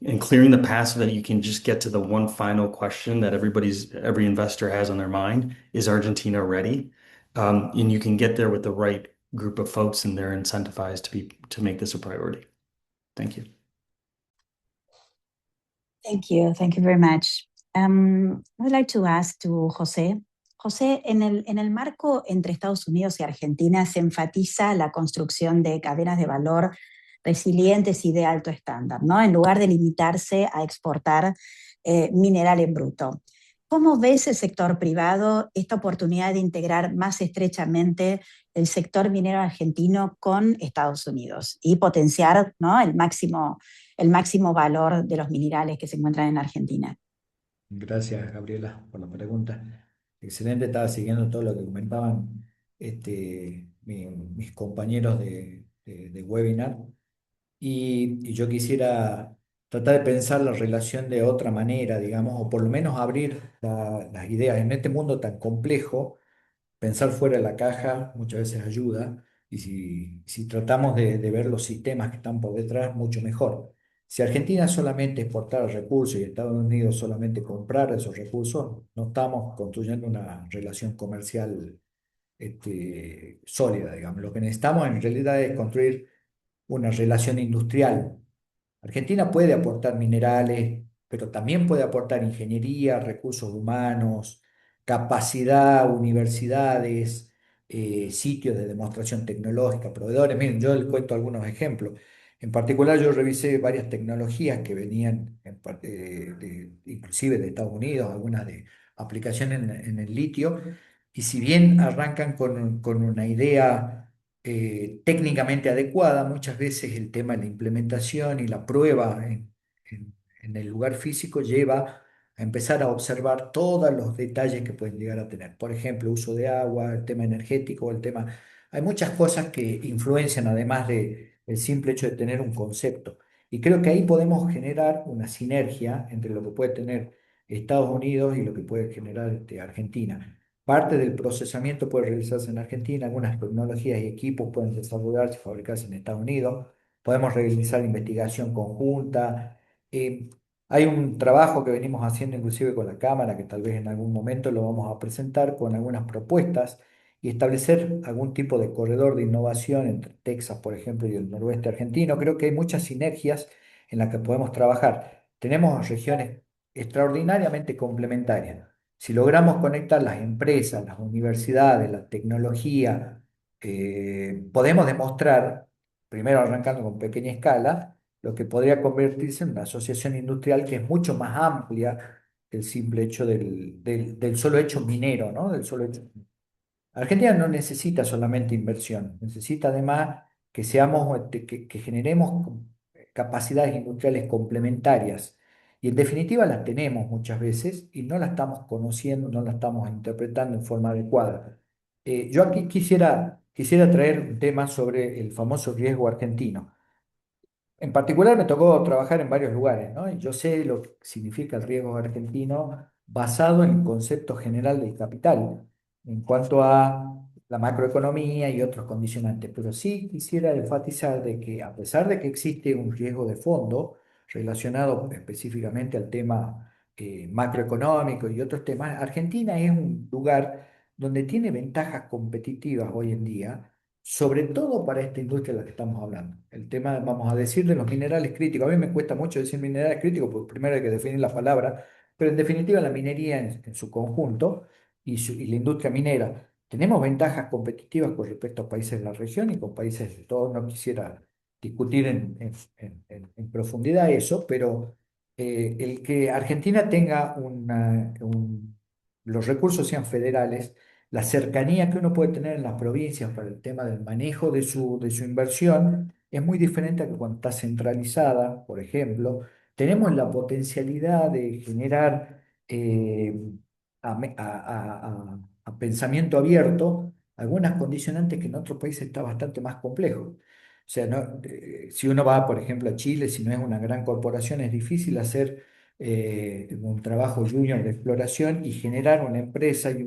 and clearing the path so that you can just get to the one final question that every investor has on their mind: is Argentina ready? And you can get there with the right group of folks, and they're incentivized to make this a priority. Thank you. Thank you. Thank you very much. I'd like to ask to José. José, en el marco entre Estados Unidos y Argentina se enfatiza la construcción de cadenas de valor resilientes y de alto estándar, ¿no? En lugar de limitarse a exportar mineral en bruto. ¿Cómo ves el sector privado esta oportunidad de integrar más estrechamente el sector minero argentino con Estados Unidos y potenciar, ¿no?, el máximo valor de los minerales que se encuentran en Argentina? Gracias, Gabriela, por la pregunta. Excelente, estaba siguiendo todo lo que comentaban mis compañeros de webinar y yo quisiera tratar de pensar la relación de otra manera, digamos, o por lo menos abrir las ideas. En este mundo tan complejo, pensar fuera de la caja muchas veces ayuda, y si tratamos de ver los sistemas que están por detrás, mucho mejor. Si Argentina solamente exportara recursos y Estados Unidos solamente comprara esos recursos, no estamos construyendo una relación comercial sólida, digamos. Lo que necesitamos en realidad es construir una relación industrial. Argentina puede aportar minerales, pero también puede aportar ingeniería, recursos humanos, capacidad, universidades, sitios de demostración tecnológica, proveedores. Miren, yo les cuento algunos ejemplos. En particular, yo revisé varias tecnologías que venían inclusive de Estados Unidos, algunas de aplicación en el litio, y si bien arrancan con una idea técnicamente adecuada, muchas veces el tema de la implementación y la prueba en el lugar físico lleva a empezar a observar todos los detalles que pueden llegar a tener. Por ejemplo, uso de agua, el tema energético, el tema... Hay muchas cosas que influencian además de el simple hecho de tener un concepto. Y creo que ahí podemos generar una sinergia entre lo que puede tener Estados Unidos y lo que puede generar Argentina. Parte del procesamiento puede realizarse en Argentina, algunas tecnologías y equipos pueden desarrollarse y fabricarse en Estados Unidos, podemos realizar investigación conjunta. eh, Hay un trabajo que venimos haciendo inclusive con la Cámara, que tal vez en algún momento lo vamos a presentar con algunas propuestas y establecer algún tipo de corredor de innovación entre Texas, por ejemplo, y el noroeste argentino. Creo que hay muchas sinergias en las que podemos trabajar. Tenemos regiones extraordinariamente complementarias. Si logramos conectar las empresas, las universidades, la tecnología, podemos demostrar, primero arrancando con pequeña escala, lo que podría convertirse en una asociación industrial que es mucho más amplia que el simple hecho del solo hecho minero, ¿no? Del solo hecho. Argentina no necesita solamente inversión, necesita además que seamos, que generemos capacidades industriales complementarias. Y en definitiva las tenemos muchas veces y no las estamos conociendo, no las estamos interpretando en forma adecuada. Yo aquí quisiera traer un tema sobre el famoso riesgo argentino. En particular me tocó trabajar en varios lugares, ¿no? Y yo sé lo que significa el riesgo argentino basado en el concepto general del capital, en cuanto a la macroeconomía y otros condicionantes. Pero sí quisiera enfatizar de que a pesar de que existe un riesgo de fondo relacionado específicamente al tema macroeconómico y otros temas, Argentina es un lugar donde tiene ventajas competitivas hoy en día, sobre todo para esta industria de la que estamos hablando. El tema, vamos a decir, de los minerales críticos. A mí me cuesta mucho decir minerales críticos, porque primero hay que definir la palabra, pero en definitiva la minería en su conjunto y la industria minera. Tenemos ventajas competitivas con respecto a países de la región y con países de todo. No quisiera discutir en profundidad eso, pero el que Argentina tenga los recursos sean federales, la cercanía que uno puede tener en las provincias para el tema del manejo de su inversión es muy diferente a que cuando está centralizada, por ejemplo. Tenemos la potencialidad de generar a pensamiento abierto algunas condicionantes que en otros países está bastante más complejo. O sea, si uno va, por ejemplo, a Chile, si no es una gran corporación, es difícil hacer un trabajo junior de exploración y generar una empresa y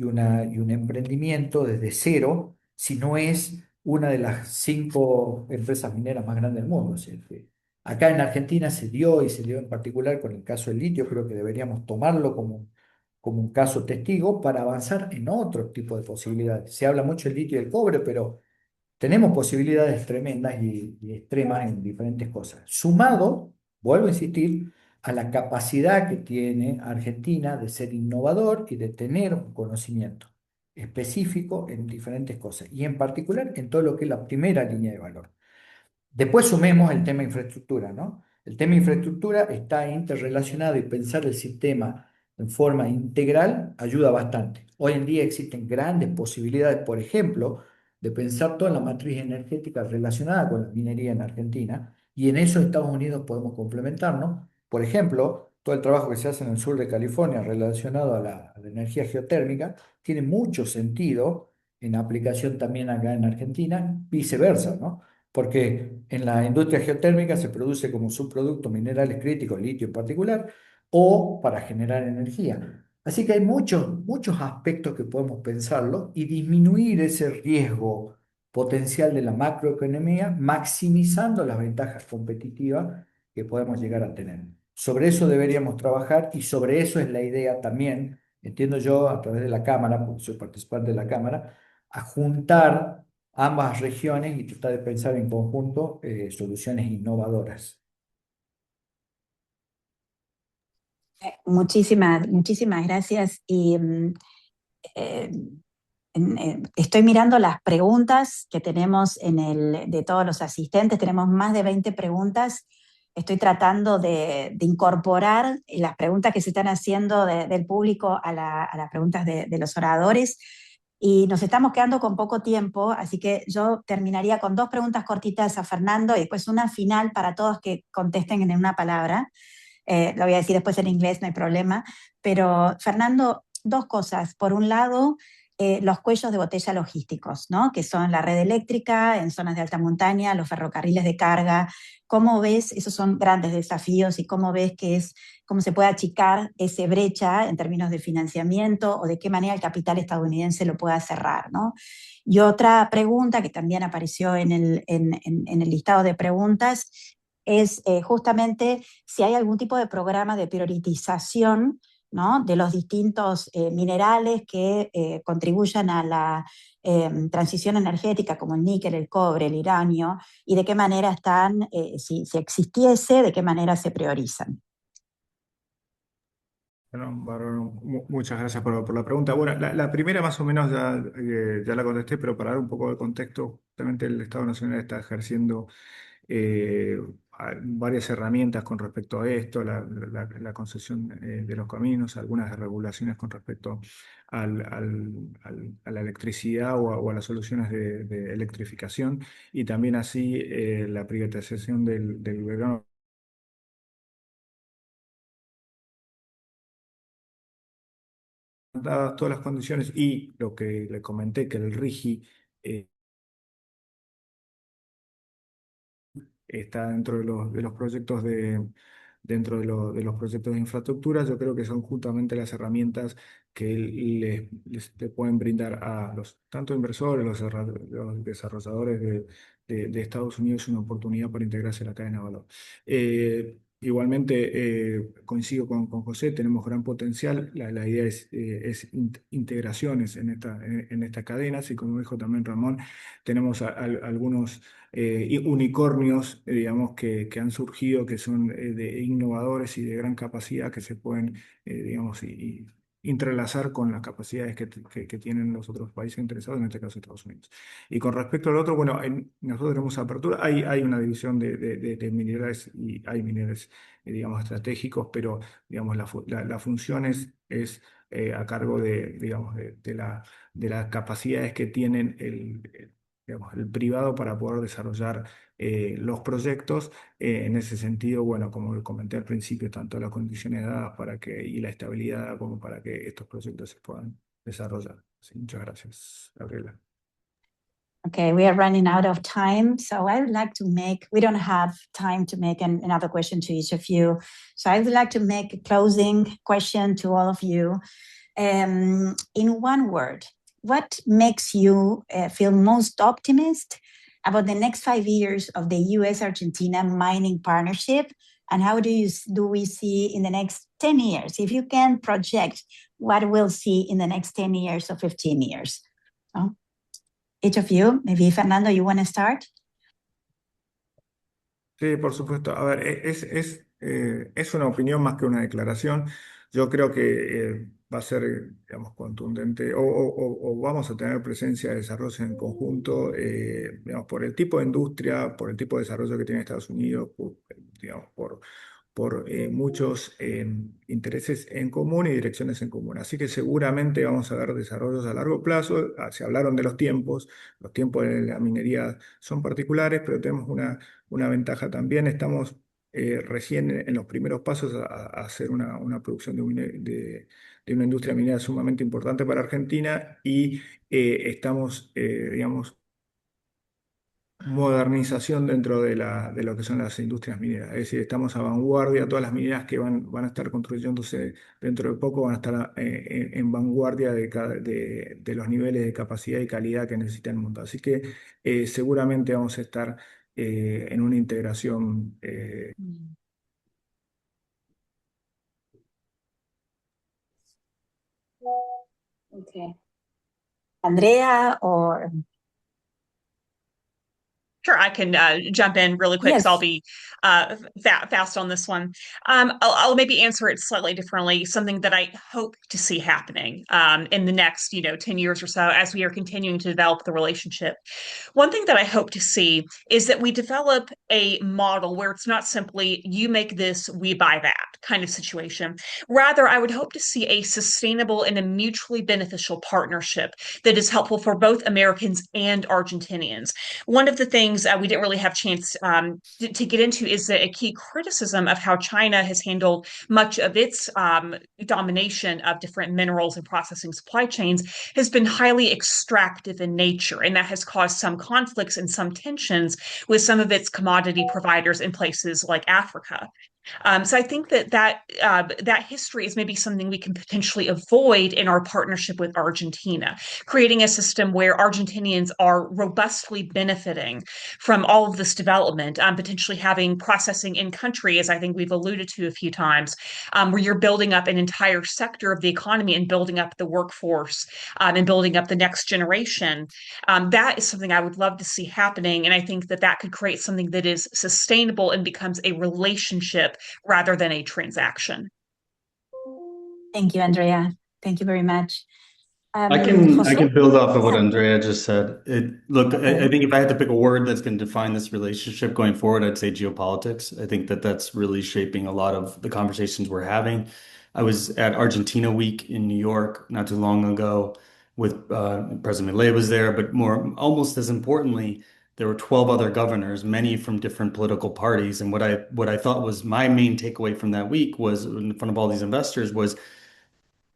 un emprendimiento desde cero, si no es una de las 5 empresas mineras más grandes del mundo. O sea, que acá en Argentina se dio y se dio en particular con el caso del litio. Creo que deberíamos tomarlo como un caso testigo para avanzar en otro tipo de posibilidades. Se habla mucho del litio y el cobre, pero tenemos posibilidades tremendas y extremas en diferentes cosas. Sumado, vuelvo a insistir, a la capacidad que tiene Argentina de ser innovador y de tener un conocimiento específico en diferentes cosas, y en particular en todo lo que es la primera línea de valor. Después sumemos el tema infraestructura, ¿no? El tema infraestructura está interrelacionado y pensar el sistema en forma integral ayuda bastante. Hoy en día existen grandes posibilidades, por ejemplo, de pensar toda la matriz energética relacionada con la minería en Argentina, y en eso Estados Unidos podemos complementarnos. Por ejemplo, todo el trabajo que se hace en el sur de California relacionado a la energía geotérmica tiene mucho sentido en aplicación también acá en Argentina, viceversa, ¿no? Porque en la industria geotérmica se produce como subproducto minerales críticos, litio en particular, o para generar energía. Así que hay muchos aspectos que podemos pensarlo y disminuir ese riesgo potencial de la macroeconomía, maximizando las ventajas competitivas que podemos llegar a tener. Sobre eso deberíamos trabajar, y sobre eso es la idea también, entiendo yo, a través de la Cámara, porque soy participante de la Cámara, a juntar ambas regiones y tratar de pensar en conjunto soluciones innovadoras. Muchísimas gracias. Y eh, estoy mirando las preguntas que tenemos de todos los asistentes. Tenemos más de 20 preguntas. Estoy tratando de incorporar las preguntas que se están haciendo del público a las preguntas de los oradores. Y nos estamos quedando con poco tiempo, así que yo terminaría con 2 preguntas cortitas a Fernando y después una final para todos que contesten en una palabra. Lo voy a decir después en inglés, no hay problema. Pero, Fernando, 2 cosas. Por un lado, los cuellos de botella logísticos, ¿no? Que son la red eléctrica en zonas de alta montaña, los ferrocarriles de carga. ¿Cómo ves? Esos son grandes desafíos, y cómo ves cómo se puede achicar esa brecha en términos de financiamiento, o de qué manera el capital estadounidense lo pueda cerrar, ¿no? Y otra pregunta que también apareció en el listado de preguntas es justamente si hay algún tipo de programa de priorización, ¿no?, de los distintos minerales que contribuyan a la transición energética, como el níquel, el cobre, el uranio, y de qué manera están, si existiese, de qué manera se priorizan. Bueno, Bárbaro, muchas gracias por la pregunta. Bueno, la primera más o menos ya la contesté, pero para dar un poco de contexto, justamente el Estado Nacional está ejerciendo eh, varias herramientas con respecto a esto, la concesión de los caminos, algunas regulaciones con respecto a la electricidad o a las soluciones de electrificación, y también así la privatización del verano, dadas todas las condiciones y lo que le comenté, que el RIGI está dentro de los proyectos de los proyectos de infraestructura. Yo creo que son justamente las herramientas que le pueden brindar a los tanto inversores, los desarrolladores de Estados Unidos una oportunidad para integrarse a la cadena de valor. Igualmente, coincido con José, tenemos gran potencial. La idea es integraciones en esta cadena, así como dijo también Ramón, tenemos algunos unicornios, digamos, que han surgido, que son de innovadores y de gran capacidad, que se pueden, digamos, y entrelazar con las capacidades que tienen los otros países interesados, en este caso Estados Unidos. Y con respecto al otro, bueno, nosotros tenemos apertura, hay una división de minerales y hay minerales, digamos, estratégicos, pero, digamos, la función es a cargo digamos, de las capacidades que tienen digamos, el privado para poder desarrollar los proyectos. En ese sentido, bueno, como comenté al principio, tanto las condiciones dadas y la estabilidad como para que estos proyectos se puedan desarrollar. Sí, muchas gracias, Gabriela. Okay, we are running out of time. So I would like to we don't have time to make another question to each of you. So I would like to make a closing question to all of you. In one word, what makes you feel most optimistic about the next 5 years of the U.S.-Argentina mining partnership? And how do we see in the next 10 years? If you can project what we'll see in the next 10 years or 15 years. So, each of you, maybe Fernando, you want to start? Sí, por supuesto. A ver, es una opinión más que una declaración. Yo creo que va a ser, digamos, contundente o vamos a tener presencia de desarrollo en conjunto, digamos, por el tipo de industria, por el tipo de desarrollo que tiene Estados Unidos, digamos, por muchos intereses en común y direcciones en común. Así que seguramente vamos a ver desarrollos a largo plazo. Se hablaron de los tiempos de la minería son particulares, pero tenemos una ventaja también. Estamos recién en los primeros pasos a hacer una producción de una industria minera sumamente importante para Argentina y estamos, digamos, modernización dentro de lo que son las industrias mineras. Es decir, estamos a vanguardia, todas las mineras que van a estar construyéndose dentro de poco van a estar en vanguardia de los niveles de capacidad y calidad que necesita el mundo. Así que seguramente vamos a estar en una integración. Okay. Andrea or Sure, I can jump in really quick because Yes. I'll be fast on this one. I'll maybe answer it slightly differently. Something that I hope to see happening in the next, 10 years or so as we are continuing to develop the relationship. One thing that I hope to see is that we develop a model where it's not simply you make this, we buy that kind of situation. Rather, I would hope to see a sustainable and a mutually beneficial partnership that is helpful for both Americans and Argentinians. One of the things we didn't really have a chance to get into is that a key criticism of how China has handled much of its domination of different minerals and processing supply chains has been highly extractive in nature, and that has caused some conflicts and some tensions with some of its commodity providers in places like Africa. So I think that history is maybe something we can potentially avoid in our partnership with Argentina, creating a system where Argentinians are robustly benefiting from all of this development, potentially having processing in country, as I think we've alluded to a few times, where you're building up an entire sector of the economy and building up the workforce and building up the next generation. That is something I would love to see happening. And I think that could create something that is sustainable and becomes a relationship rather than a transaction. Thank you, Andrea. Thank you very much. I can build off of what Yeah. Andrea just said. I think if I had to pick a word that's going to define this relationship going forward, I'd say geopolitics. I think that's really shaping a lot of the conversations we're having. I was at Argentina Week in New York not too long ago with President Milei was there, but almost as importantly, there were 12 other governors, many from different political parties. And what I thought was my main takeaway from that week was in front of all these investors was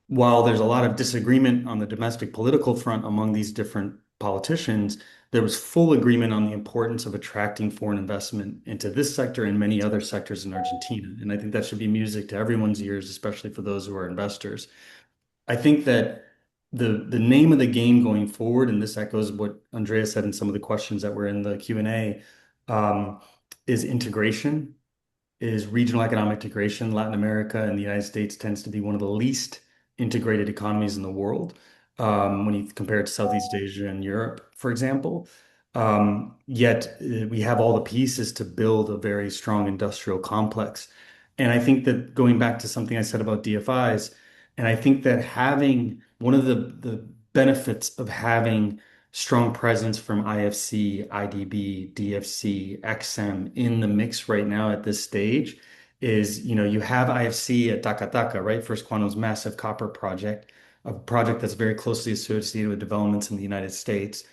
while there's a lot of disagreement on the domestic political front among these different politicians, there was full agreement on the importance of attracting foreign investment into this sector and many other sectors in Argentina. And I think that should be music to everyone's ears, especially for those who are investors. I think that the name of the game going forward, and this echoes what Andrea said in some of the questions that were in the Q&A, is integration, is regional economic integration. Latin America and the United States tends to be one of the least integrated economies in the world, when you compare it to Southeast Asia and Europe, for example. Yet we have all the pieces to build a very strong industrial complex. And I think that going back to something I said about DFIs, and I think that having one of the benefits of having strong presence from IFC, IDB, DFC, XM in the mix right now at this stage is, you have IFC at Taca Taca, right? First Quantum's massive copper project, a project that's very closely associated with developments in the United States.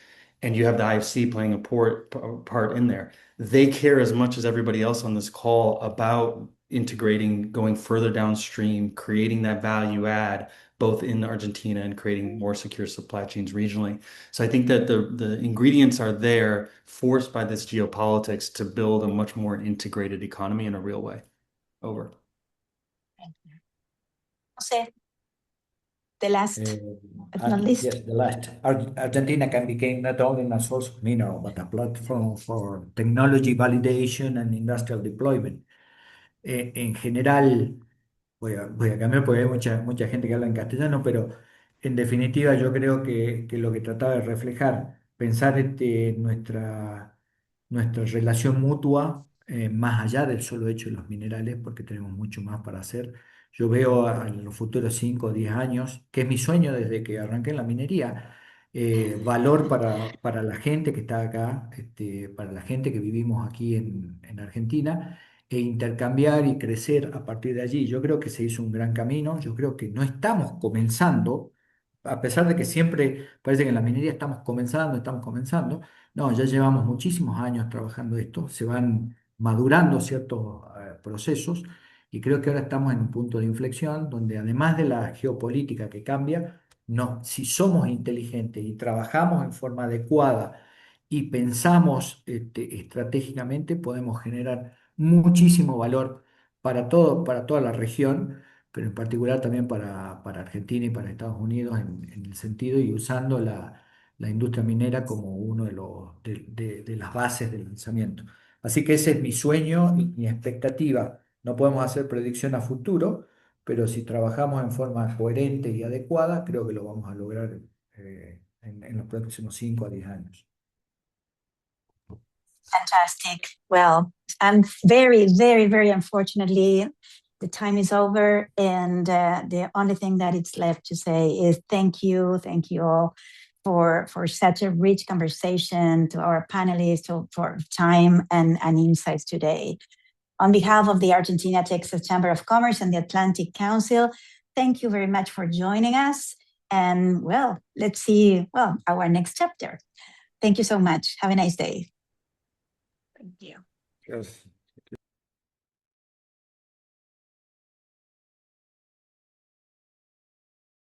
And you have the IFC playing a part in there. They care as much as everybody else on this call about integrating, going further downstream, creating that value add, both in Argentina and creating more secure supply chains regionally. So I think that the ingredients are there, forced by this geopolitics to build a much more integrated economy in a real way. Over. Thank you. Jose, the last, but not least. Yes, the last. Argentina can become not only a source of mineral, but a platform for technology validation and industrial deployment. En general, voy a cambiar porque hay mucha gente que habla en castellano, pero en definitiva yo creo que lo que trataba de reflejar, pensar nuestra relación mutua, más allá del solo hecho de los minerales, porque tenemos mucho más para hacer. Yo veo en los futuros 5 o 10 años, que es mi sueño desde que arranqué en la minería, valor para la gente que está acá, para la gente que vivimos aquí en Argentina, e intercambiar y crecer a partir de allí. Yo creo que se hizo un gran camino, yo creo que no estamos comenzando, a pesar de que siempre parece que en la minería estamos comenzando, no, ya llevamos muchísimos años trabajando esto, se van madurando ciertos procesos y creo que ahora estamos en un punto de inflexión donde además de la geopolítica que cambia, no, si somos inteligentes y trabajamos en forma adecuada y pensamos estratégicamente, podemos generar muchísimo valor para toda la región, pero en particular también para Argentina y para Estados Unidos en el sentido y usando la industria minera como uno de las bases del lanzamiento. Así que ese es mi sueño y mi expectativa. No podemos hacer predicción a futuro, pero si trabajamos en forma coherente y adecuada, creo que lo vamos a lograr en los próximos 5 a 10 años. Fantastic. Well, I'm very, very, very unfortunately, the time is over. And the only thing that it's left to say is thank you all for such a rich conversation, to our panelists for time and insights today. On behalf of the Argentina Texas Chamber of Commerce and the Atlantic Council, thank you very much for joining us. And well, let's see, our next chapter. Thank you so much. Have a nice day. Thank you. Yes.